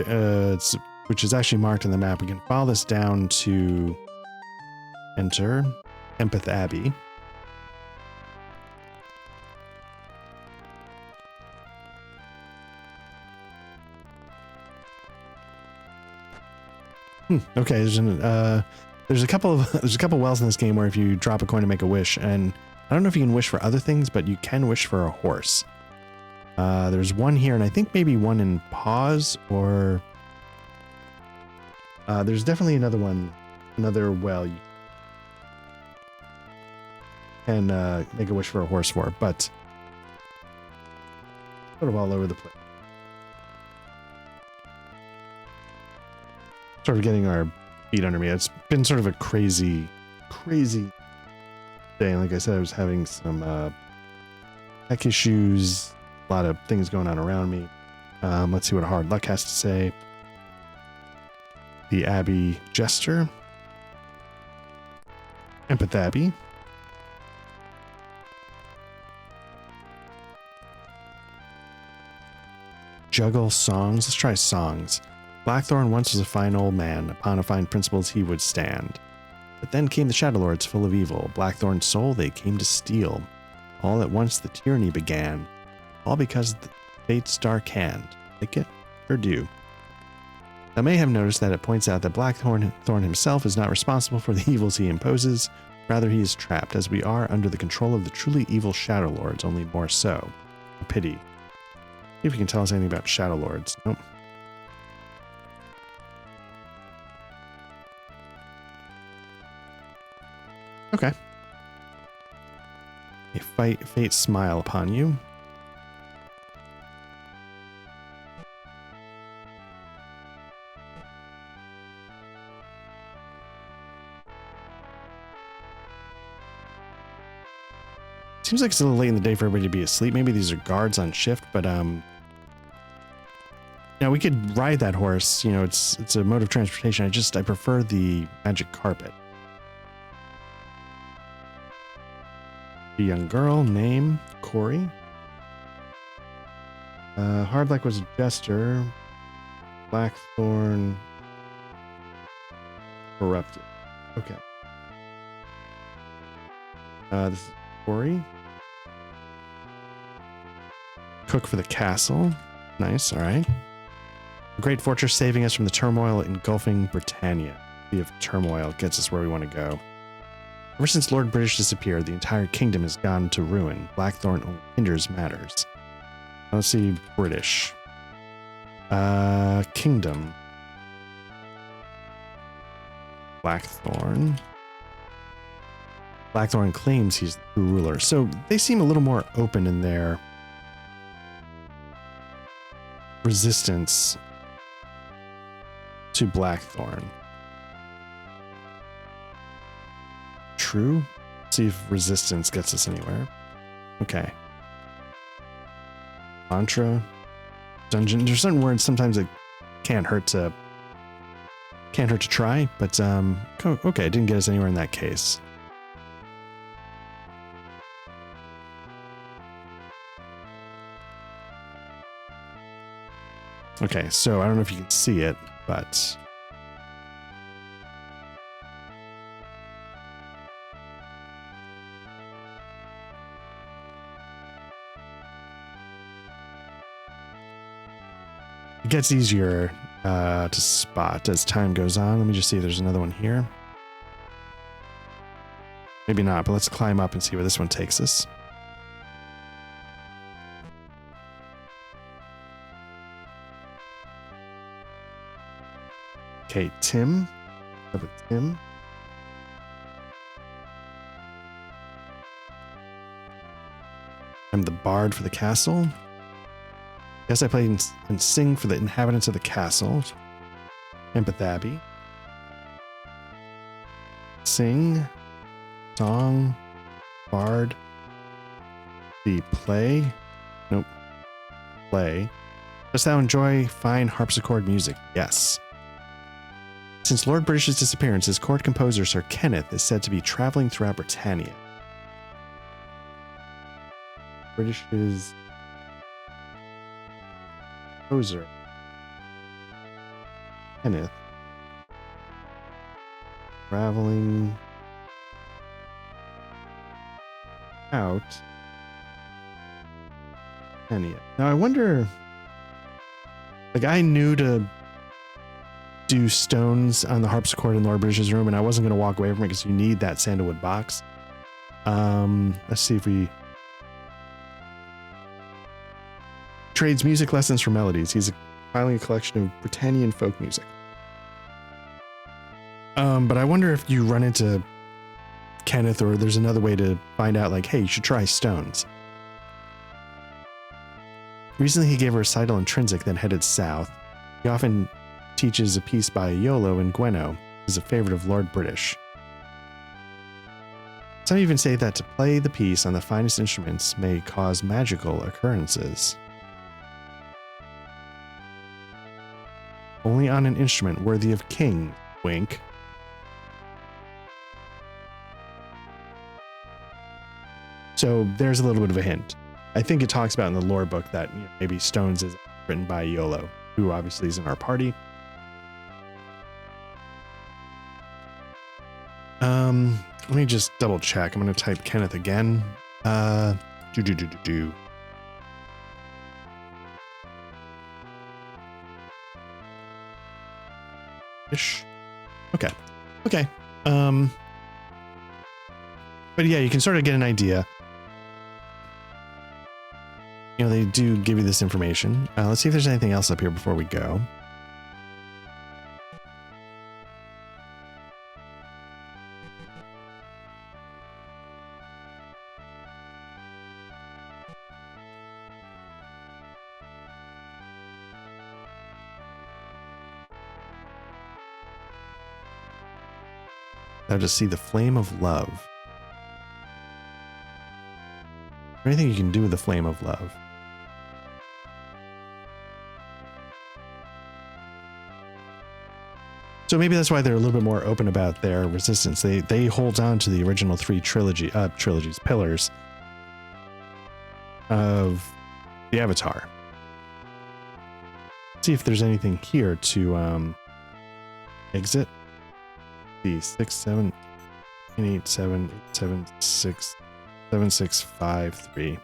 which is actually marked on the map. We can follow this down to enter Empeth Abbey. Okay, there's a couple wells in this game where if you drop a coin to make a wish, and I don't know if you can wish for other things, but you can wish for a horse. There's one here, and I think maybe one in Pause, or there's definitely another one, another well you can make a wish for a horse for, but sort of all over the place. Sort of getting our feet under me. It's been sort of a crazy day. And like I said, I was having some tech issues, a lot of things going on around me. Let's see what Hard Luck has to say. The Abbey Jester. Empeth Abbey. Juggle songs. Let's try songs. Blackthorn once was a fine old man. Upon a fine principles he would stand. But then came the Shadow Lords full of evil. Blackthorn's soul they came to steal. All at once the tyranny began. All because the fate's dark hand. Like it or do. I may have noticed that it points out that Blackthorn himself is not responsible for the evils he imposes. Rather he is trapped, as we are, under the control of the truly evil Shadow Lords, only more so. A pity. See if you can tell us anything about Shadow Lords. Nope. Okay. A fate smile upon you. Seems like it's a little late in the day for everybody to be asleep. Maybe these are guards on shift, but yeah, we could ride that horse. You know, it's a mode of transportation. I prefer the magic carpet. A young girl, name Corey. Hard Luck was a jester. Blackthorn corrupted. Okay. This is Corey. Cook for the castle. Nice, alright. A great fortress saving us from the turmoil engulfing Britannia. Sea of turmoil gets us where we want to go. Ever since Lord British disappeared, the entire kingdom has gone to ruin. Blackthorn only hinders matters. Let's see, British. Kingdom. Blackthorn. Blackthorn claims he's the true ruler, so they seem a little more open in their resistance to Blackthorn. True? See if resistance gets us anywhere. Okay. Mantra. Dungeon. There's certain words sometimes it can't hurt to try, but okay, it didn't get us anywhere in that case. Okay, so I don't know if you can see it, but it gets easier to spot as time goes on. Let me just see if there's another one here. Maybe not, but let's climb up and see where this one takes us. Okay, Tim. How about Tim? I'm the bard for the castle. Guess I play and sing for the inhabitants of the castle. Empathaby. Sing. Song. Bard. The play. Nope. Play. Dost thou enjoy fine harpsichord music? Yes. Since Lord British's disappearance, his court composer Sir Kenneth is said to be traveling throughout Britannia. British's composer Kenneth traveling out Britannia. Now I wonder, like, I knew to do stones on the harpsichord in Lord British's room, and I wasn't going to walk away from it because you need that sandalwood box. Let's see if we trades music lessons for melodies. He's filing a collection of Britannian folk music. But I wonder if you run into Kenneth, or there's another way to find out, like, hey, you should try stones. Recently, he gave a recital in Trinsic, then headed south. He often teaches a piece by Iolo and Gweno, who is a favorite of Lord British. Some even say that to play the piece on the finest instruments may cause magical occurrences. Only on an instrument worthy of king, wink. So there's a little bit of a hint. I think it talks about in the lore book that, you know, maybe Stones is written by Iolo, who obviously is in our party. Let me just double check. I'm going to type Kenneth again. Ish. Okay. But yeah, you can sort of get an idea. You know, they do give you this information. Let's see if there's anything else up here before we go. Now to see the flame of love. Anything you can do with the flame of love. So maybe that's why they're a little bit more open about their resistance. They hold on to the original three pillars of the Avatar. Let's see if there's anything here to exit. The 6, 7, 8, 7, 8, 7, 6, 7, 6, 5, 3. I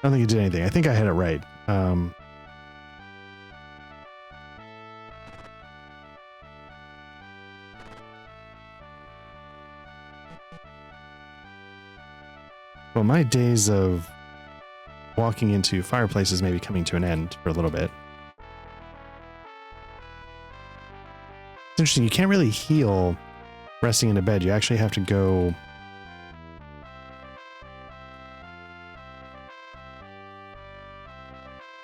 don't think you did anything. I think I had it right. Well, my days of walking into fireplaces may be coming to an end for a little bit. It's interesting. You can't really heal resting in a bed. You actually have to go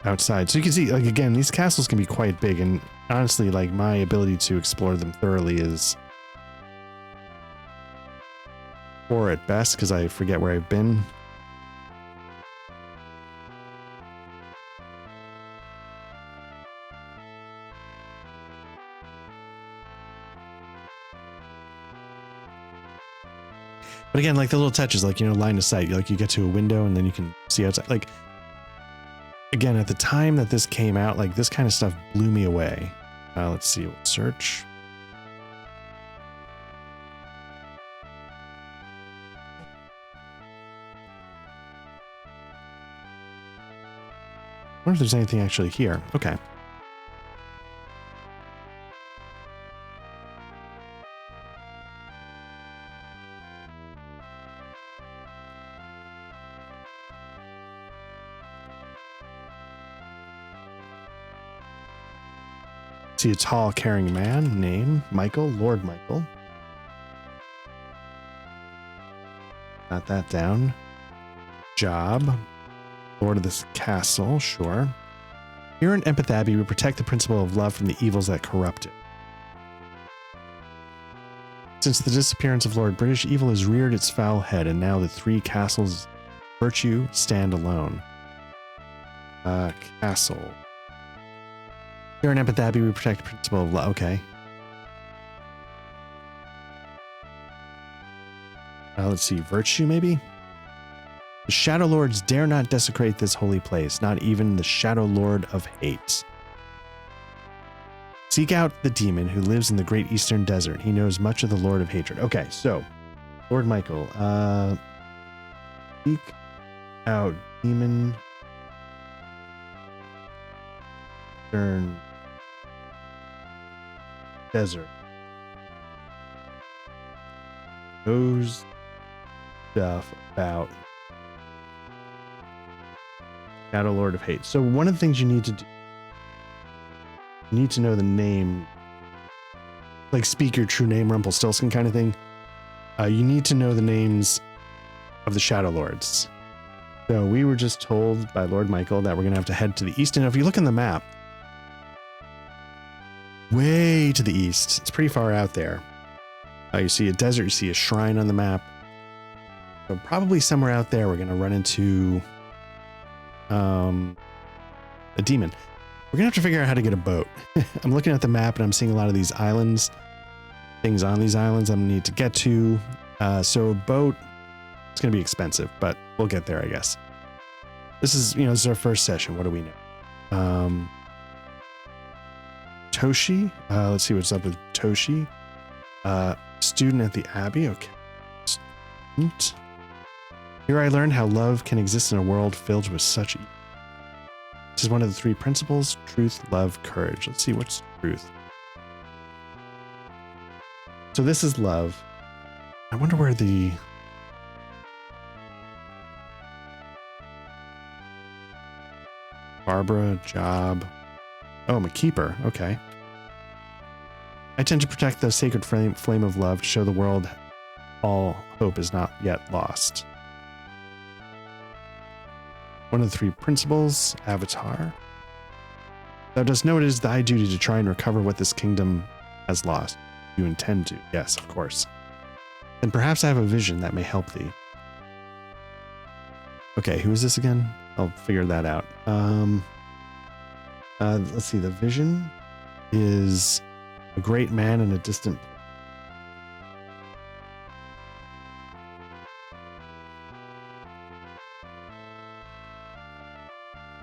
outside. So you can see, like, again, these castles can be quite big, and honestly, like, my ability to explore them thoroughly is poor at best because I forget where I've been. But again, like the little touches, like, you know, line of sight, like you get to a window and then you can see outside. Like, again, at the time that this came out, like, this kind of stuff blew me away. Let's see, we'll search. I wonder if there's anything actually here. Okay. See a tall, caring man. Name, Michael, Lord Michael. Got that down. Job, Lord of this castle, sure. Here in Empath Abbey, we protect the principle of love from the evils that corrupt it. Since the disappearance of Lord British, evil has reared its foul head, and now the three castles' virtue stand alone. Castle. Here in Empath Abbey, we protect the principle of love. Okay. Let's see. Virtue, maybe? The Shadow Lords dare not desecrate this holy place, not even the Shadow Lord of Hate. Seek out the demon who lives in the Great Eastern Desert. He knows much of the Lord of Hatred. Okay, so, Lord Michael. Seek out demon. Eastern Desert. Knows stuff about Shadow Lord of Hate. So one of the things you need to do, you need to know the name, like speak your true name, Rumpelstiltskin kind of thing. You need to know the names of the Shadow Lords. So we were just told by Lord Michael that we're going to have to head to the east. And if you look on the map, way to the east, it's pretty far out there. You see a desert, you see a shrine on the map. So probably somewhere out there we're going to run into a demon. We're gonna have to figure out how to get a boat. I'm looking at the map and I'm seeing a lot of these islands, things on these islands I'm gonna need to get to. So a boat, it's gonna be expensive, but we'll get there, I guess. This is, this is our first session. What do we know? Toshi. Let's see what's up with Toshi. Student at the Abbey. Okay. Student. Here I learned how love can exist in a world filled with such evil. This is one of the three principles: truth, love, courage. Let's see what's truth. So this is love. I wonder where the... Barbara, job. Oh, I'm a keeper. Okay. I tend to protect the sacred flame of love to show the world all hope is not yet lost. One of the three principles, Avatar. Thou dost know it is thy duty to try and recover what this kingdom has lost. You intend to. Yes, of course. And perhaps I have a vision that may help thee. Okay, who is this again? I'll figure that out. Let's see. The vision is a great man in a distant place.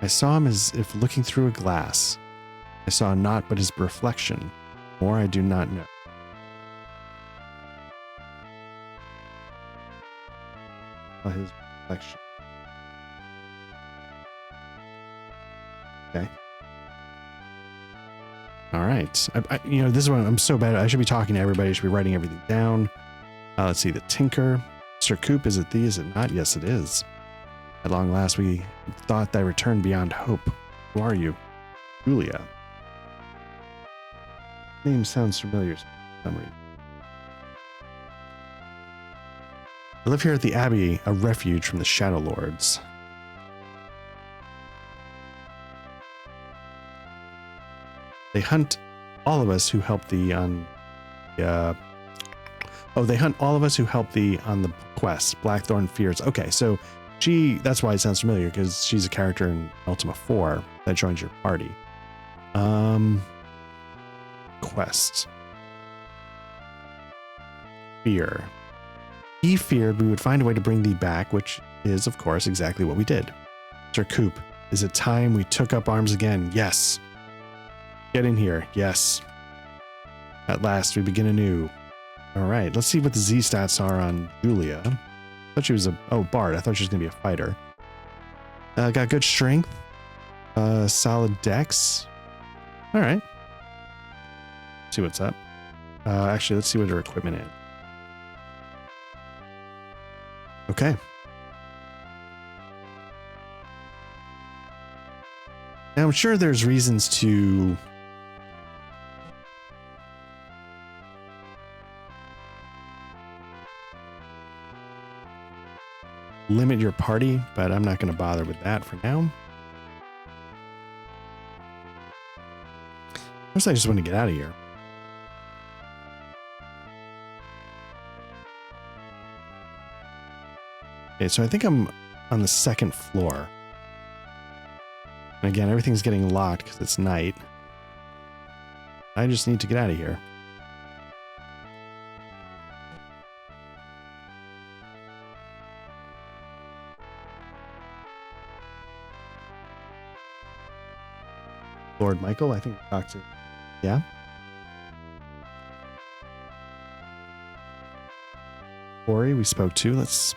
I saw him as if looking through a glass. I saw naught but his reflection. More I do not know. His reflection. Okay. All right. This is what I'm so bad at. I should be talking to everybody. I should be writing everything down. Let's see. The Tinker. Sir Coop, is it thee? Is it not? Yes, it is. At long last, we thought thy return beyond hope. Who are you? Julia. Name sounds familiar for some reason. I live here at the Abbey, a refuge from the Shadow Lords. They hunt all of us who help thee on the... they hunt all of us who help thee on the quest. Blackthorn fears. Okay, so... that's why it sounds familiar, because she's a character in Ultima 4 that joins your party. Quest. Fear. He feared we would find a way to bring thee back, which is, of course, exactly what we did. Sir Coop, is it time we took up arms again? Yes. Get in here. Yes. At last, we begin anew. All right, let's see what the Z stats are on Julia. I thought she was Bard. I thought she was going to be a fighter. Got good strength. Solid dex. All right. See what's up. Actually, let's see what her equipment is. Okay. Now, I'm sure there's reasons to limit your party, but I'm not going to bother with that for now. First, I just want to get out of here. Okay, so I think I'm on the second floor. And again, everything's getting locked because it's night. I just need to get out of here. Lord Michael, I think I talked to. Yeah? Corey, we spoke to. Let's.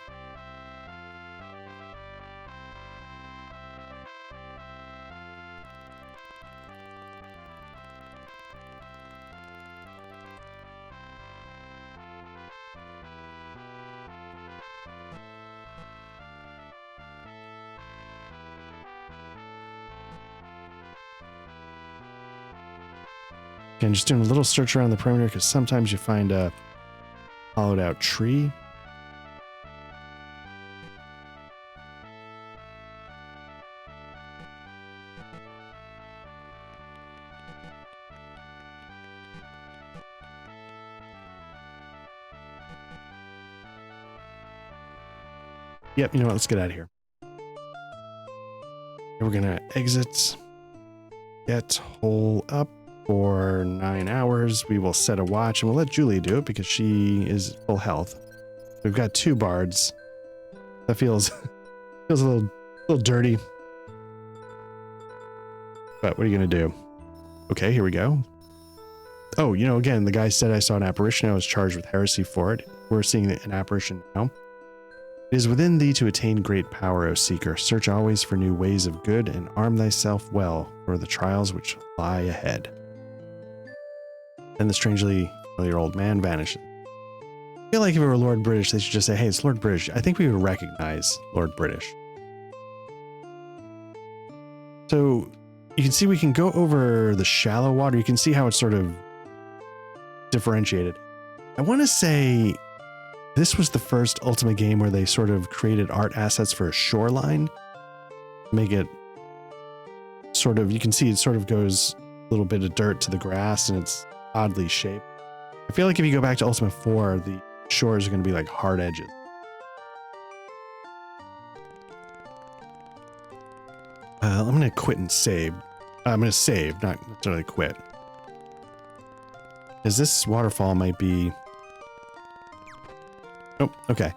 Again, just doing a little search around the perimeter because sometimes you find a hollowed out tree. Yep, you know what? Let's get out of here. We're going to exit. Get hole up. For 9 hours, we will set a watch and we'll let Julie do it because she is full health. We've got 2 bards. That feels a little dirty. But what are you gonna do? Okay, here we go. Oh, you know, again, the guy said I saw an apparition. I was charged with heresy for it. We're seeing an apparition now. It is within thee to attain great power, O seeker. Search always for new ways of good and arm thyself well for the trials which lie ahead. And the strangely familiar old man vanishes. I feel like if it were Lord British, they should just say, hey, it's Lord British. I think we would recognize Lord British. So you can see we can go over the shallow water. You can see how it's sort of differentiated. I want to say this was the first Ultima game where they sort of created art assets for a shoreline. Make it sort of, you can see it sort of goes a little bit of dirt to the grass and it's oddly shaped. I feel like if you go back to Ultima 4, the shores are going to be like hard edges. I'm going to quit and save. I'm going to save, not necessarily quit. Because this waterfall might be... Oh, okay.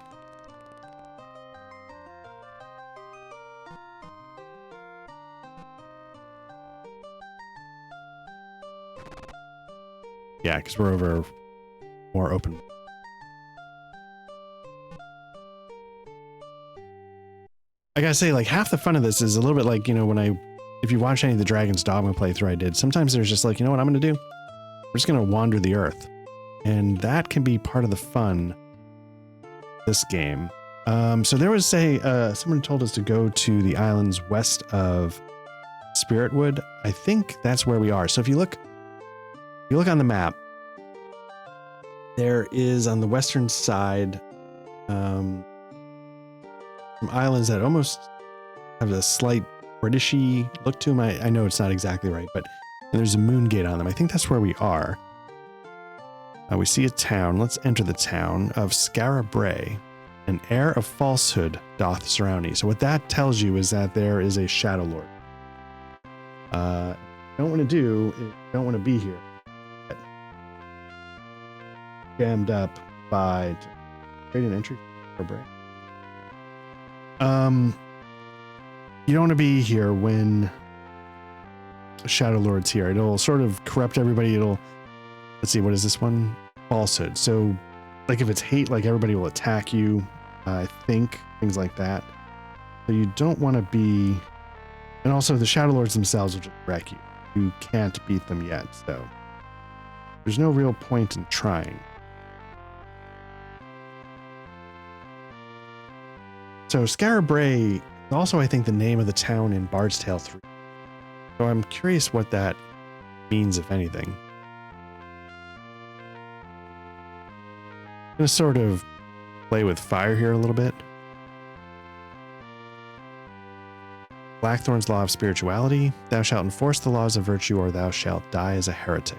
Yeah, because we're over more open. I gotta say, like, half the fun of this is a little bit like, you know, if you watch any of the Dragon's Dogma playthrough I did, sometimes there's just like, you know what I'm gonna do? We're just gonna wander the earth. And that can be part of the fun of this game. So there was someone told us to go to the islands west of Spiritwood. I think that's where we are. So if you look on the map, there is on the western side some islands that almost have a slight Britishy look to them. I know it's not exactly right, but there's a moon gate on them. I think that's where we are. We see a town. Let's enter the town of Scarabray. An air of falsehood doth surround me. So what that tells you is that there is a Shadow Lord. Don't want to do is don't want to be here. Jammed up by create an entry for Bray. You don't want to be here when Shadow Lord's here. It'll sort of corrupt everybody. Let's see, what is this one? Falsehood. So like if it's hate, like everybody will attack you, I think, things like that. So you don't want to be, and also the Shadow Lords themselves will just wreck you. You can't beat them yet, so there's no real point in trying. So Scarabray is also, I think, the name of the town in Bard's Tale 3. So I'm curious what that means, if anything. I'm going to sort of play with fire here a little bit. Blackthorn's law of spirituality. Thou shalt enforce the laws of virtue, or thou shalt die as a heretic.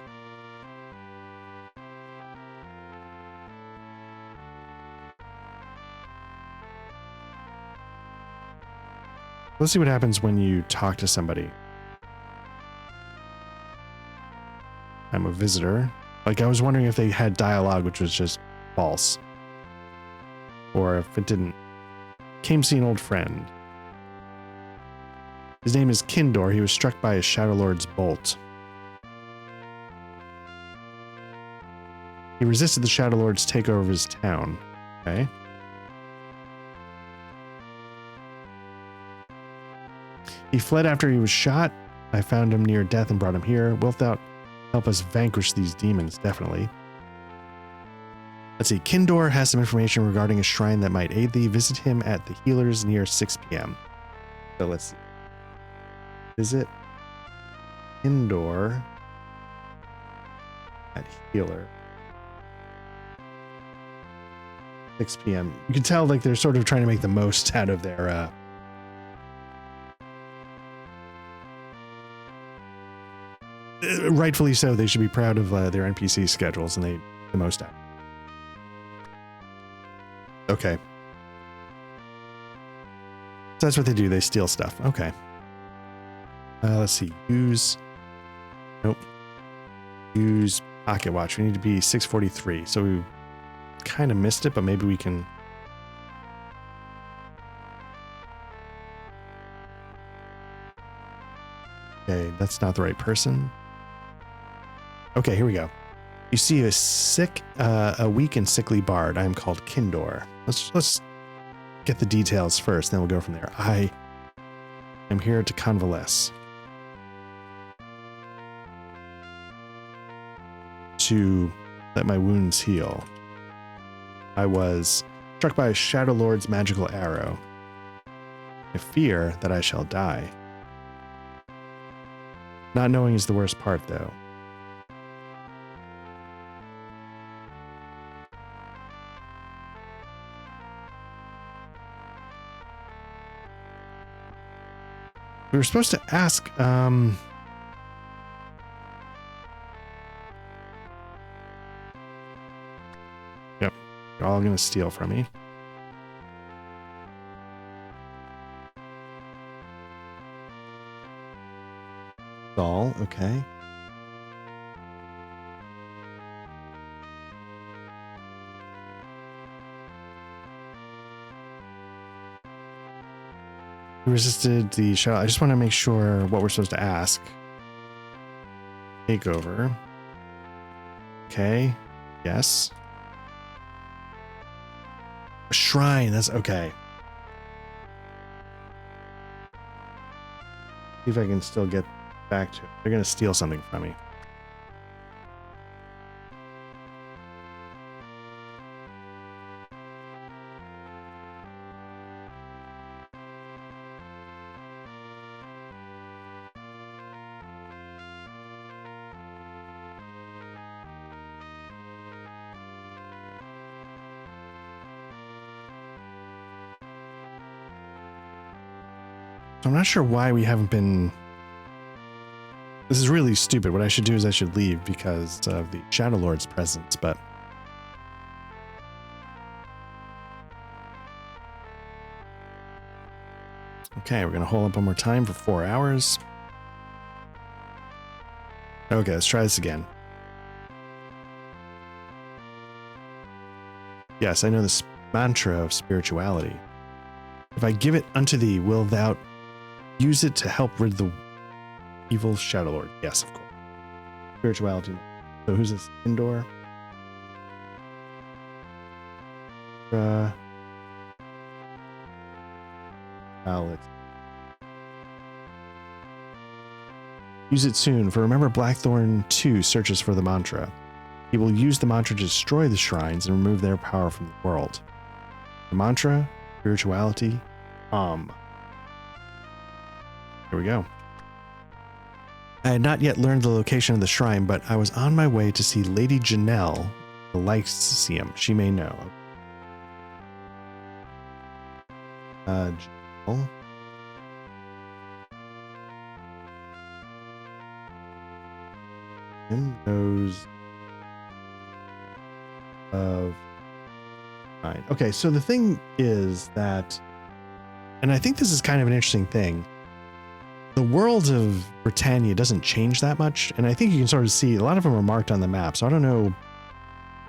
Let's see what happens when you talk to somebody. I'm a visitor. Like, I was wondering if they had dialogue, which was just false. Or if it didn't. Came to see an old friend. His name is Kindor. He was struck by a Shadow Lord's bolt. He resisted the Shadow Lord's takeover of his town. Okay. He fled after he was shot. I found him near death and brought him here. Wilt thou help us vanquish these demons? Definitely. Let's see. Kindor has some information regarding a shrine that might aid thee. Visit him at the Healers near 6 p.m. So let's see. Visit Kindor at Healer. 6 p.m. You can tell like they're sort of trying to make the most out of their rightfully so. They should be proud of their NPC schedules, and they the most out. Okay. So that's what they do. They steal stuff. Okay. Let's see. Use. Nope. Use pocket watch. We need to be 643. So we kind of missed it, but maybe we can. Okay, that's not the right person. Okay, here we go. You see a weak and sickly bard. I am called Kindor. Let's get the details first, then we'll go from there. I am here to convalesce. To let my wounds heal. I was struck by a Shadow Lord's magical arrow. I fear that I shall die. Not knowing is the worst part, though. We were supposed to ask, Yep, you're all gonna steal from me. All okay. Resisted the shot. I just want to make sure what we're supposed to ask. Takeover. Okay. Yes. A shrine. That's okay. See if I can still get back to it. They're going to steal something from me. I'm not sure why we haven't been... This is really stupid. What I should do is I should leave because of the Shadow Lord's presence, but... Okay, we're going to hold up one more time for 4 hours. Okay, let's try this again. Yes, I know this mantra of spirituality. If I give it unto thee, will thou use it to help rid the evil Shadow Lord? Yes, of course. Spirituality. So who's this? Indoor? Alex. Use it soon, for remember Blackthorn 2 searches for the mantra. He will use the mantra to destroy the shrines and remove their power from the world. The mantra, spirituality, Here we go. I had not yet learned the location of the shrine, but I was on my way to see Lady Janelle, the Lyceum. She may know. Janelle. Hymnos of Mind. Okay, so the thing is that, and I think this is kind of an interesting thing, the world of Britannia doesn't change that much, and I think you can sort of see a lot of them are marked on the map, so I don't know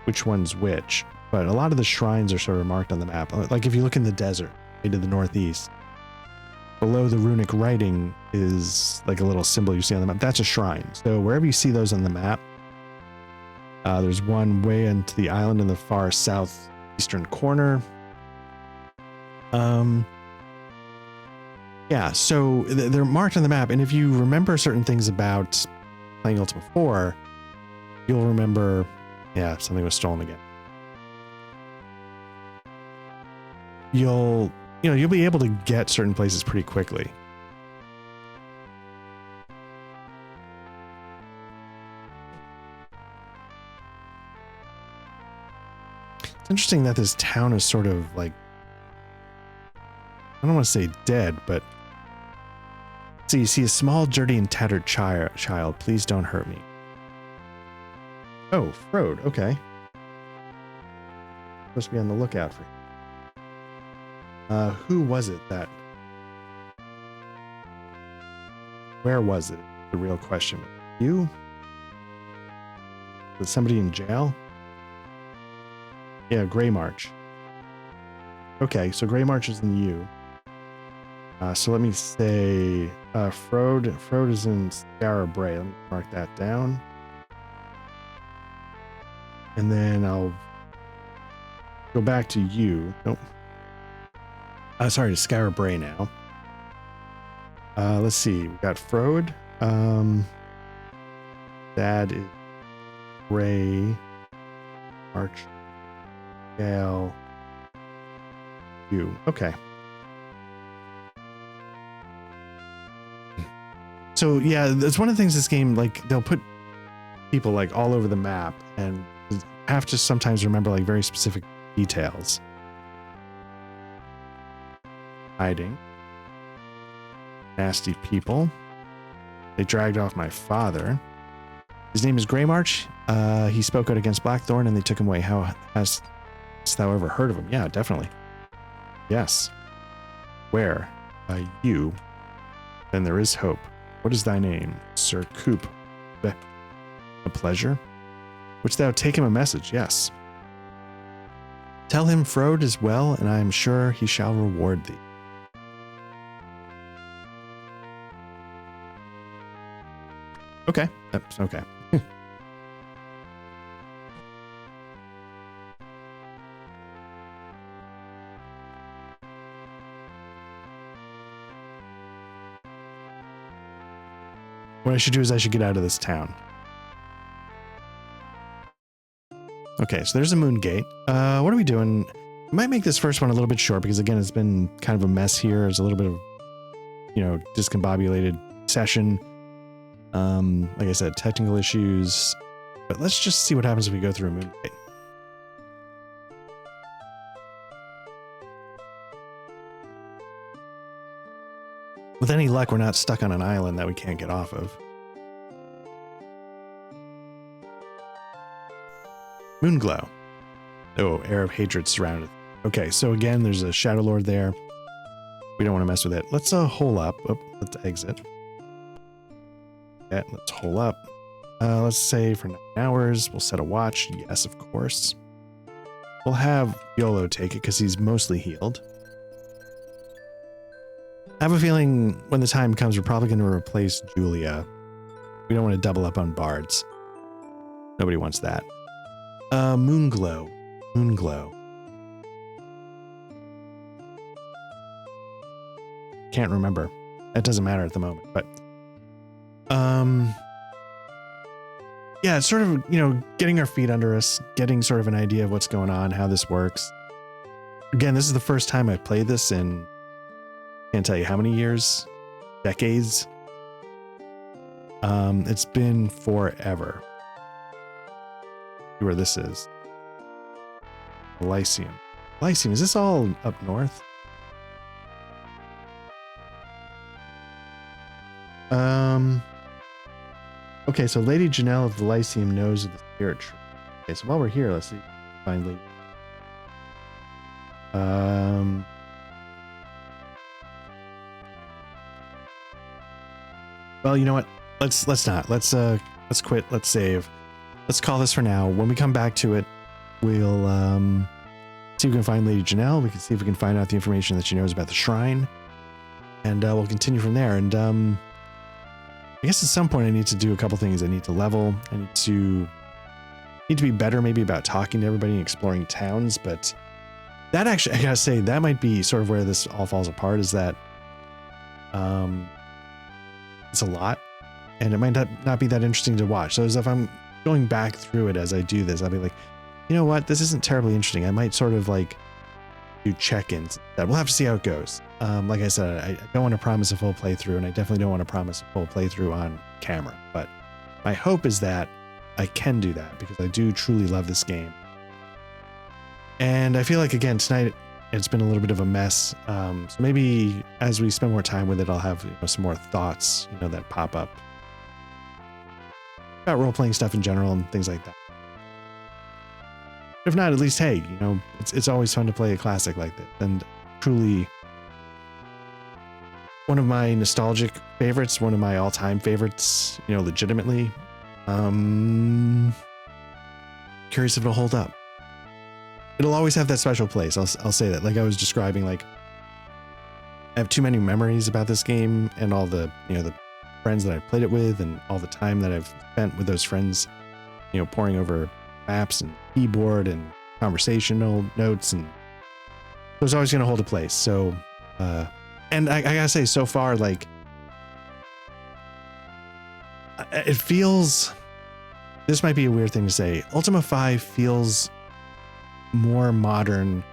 which one's which, but a lot of the shrines are sort of marked on the map. Like if you look in the desert, way to the northeast, below the runic writing is like a little symbol you see on the map. That's a shrine. So wherever you see those on the map, there's one way into the island in the far southeastern corner. Yeah, so they're marked on the map, and if you remember certain things about playing Ultima 4, you'll remember, yeah, something was stolen again. You'll be able to get certain places pretty quickly. It's interesting that this town is sort of like, I don't want to say dead, but so you see a small, dirty, and tattered child. Please don't hurt me. Oh, Frode. Okay. Supposed to be on the lookout for him. Who was it that? Where was it? The real question. You? Was somebody in jail? Yeah, Grey March. Okay, so Grey March is in you. So let me say Frode. Frode is in Scarra Bray. Let me mark that down. And then I'll go back to you. Nope. Sorry, to Scarra Bray now. Let's see. We got Frode. That is Ray. March. Gale. You. Okay. So yeah, that's one of the things this game, like they'll put people like all over the map and have to sometimes remember like very specific details. Hiding. Nasty people. They dragged off my father. His name is Grey March. He spoke out against Blackthorn and they took him away. Hast thou ever heard of him? Yeah, definitely. Yes. Where? You. Then there is hope. What is thy name? Sir Coop. A pleasure. Wouldst thou take him a message? Yes. Tell him Frode is well, and I am sure he shall reward thee. Okay. That's okay. What I should do is I should get out of this town. Okay, so there's a moon gate. What are we doing? I might make this first one a little bit short because again, it's been kind of a mess here. There's a little bit of, discombobulated session. Like I said, technical issues. But let's just see what happens if we go through a moon gate. With any luck, we're not stuck on an island that we can't get off of. Moonglow. Oh, air of hatred surrounded. Okay, so again, there's a Shadow Lord there. We don't want to mess with it. Let's hole up. Oh, let's exit. Yeah, let's hole up. Let's say for 9 hours, we'll set a watch. Yes, of course. We'll have YOLO take it because he's mostly healed. I have a feeling when the time comes, we're probably going to replace Julia. We don't want to double up on bards. Nobody wants that. Moonglow. Moonglow. Can't remember. That doesn't matter at the moment, but yeah, it's sort of, getting our feet under us, getting sort of an idea of what's going on, how this works. Again, this is the first time I've played this in, can't tell you how many years, decades. It's been forever. See where this is. Elysium. Elysium, is this all up north? Okay, so Lady Janelle of the Lyceum knows of the spirit tree. Okay, so while we're here, let's see. Find Lady. Well, you know what? Let's not. Let's quit. Let's save. Let's call this for now. When we come back to it, we'll see if we can find Lady Janelle. We can see if we can find out the information that she knows about the shrine, and we'll continue from there. And I guess at some point I need to do a couple things. I need to level. I need to be better maybe about talking to everybody and exploring towns. But that actually, I gotta say, that might be sort of where this all falls apart, is that it's a lot and it might not be that interesting to watch. So as if I'm going back through it as I do this, I'll be like, you know what, this isn't terribly interesting. I might sort of like do check-ins. We'll have to see how it goes. Like I said, I don't want to promise a full playthrough, and I definitely don't want to promise a full playthrough on camera, but my hope is that I can do that because I do truly love this game. And I feel like, again, tonight it's been a little bit of a mess. So maybe as we spend more time with it, I'll have some more thoughts, that pop up about role-playing stuff in general and things like that. If not, at least, hey, it's always fun to play a classic like this. And truly, one of my nostalgic favorites, one of my all-time favorites, legitimately. Curious if it'll hold up. It'll always have that special place. I'll say that. Like I was describing, like I have too many memories about this game and all the, the friends that I played it with and all the time that I've spent with those friends, poring over maps and keyboard and conversational notes, and it was always going to hold a place. So, and I gotta say, so far, like it feels, this might be a weird thing to say, Ultima 5 feels more modern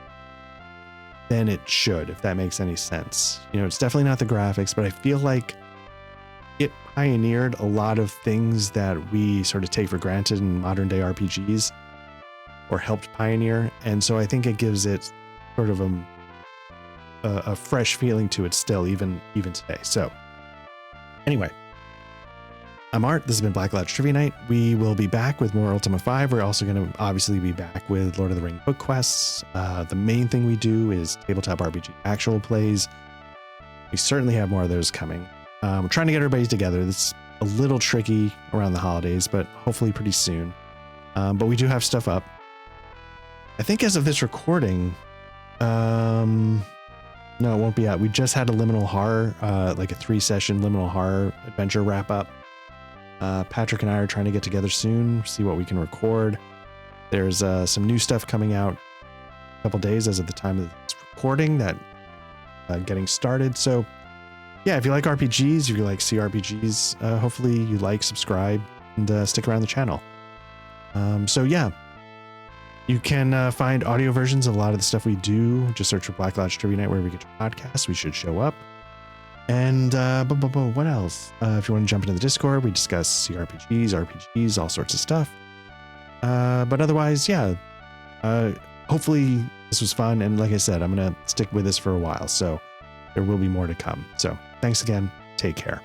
than it should, if that makes any sense. It's definitely not the graphics, but I feel like it pioneered a lot of things that we sort of take for granted in modern day RPGs, or helped pioneer. And so I think it gives it sort of a fresh feeling to it still, even today. So anyway, I'm Art. This has been Black Lodge Trivia Night. We will be back with more Ultima 5. We're also going to obviously be back with Lord of the Ring book quests. The main thing we do is tabletop RPG actual plays. We certainly have more of those coming. We're trying to get everybody together. It's a little tricky around the holidays, but hopefully pretty soon. But we do have stuff up. I think as of this recording, no, it won't be out. We just had a Liminal Horror, like a 3-session Liminal Horror adventure wrap up. Patrick and I are trying to get together soon, see what we can record. There's some new stuff coming out a couple days as of the time of this recording that getting started. So yeah, if you like RPGs, if you like CRPGs, hopefully you like, subscribe, and stick around the channel. So yeah, you can find audio versions of a lot of the stuff we do. Just search for Black Lodge Trivia Night wherever you get your podcasts. We should show up. And what else? If you want to jump into the Discord, we discuss CRPGs, RPGs, all sorts of stuff. But otherwise, yeah, hopefully this was fun. And like I said, I'm going to stick with this for a while, so there will be more to come. So thanks again. Take care.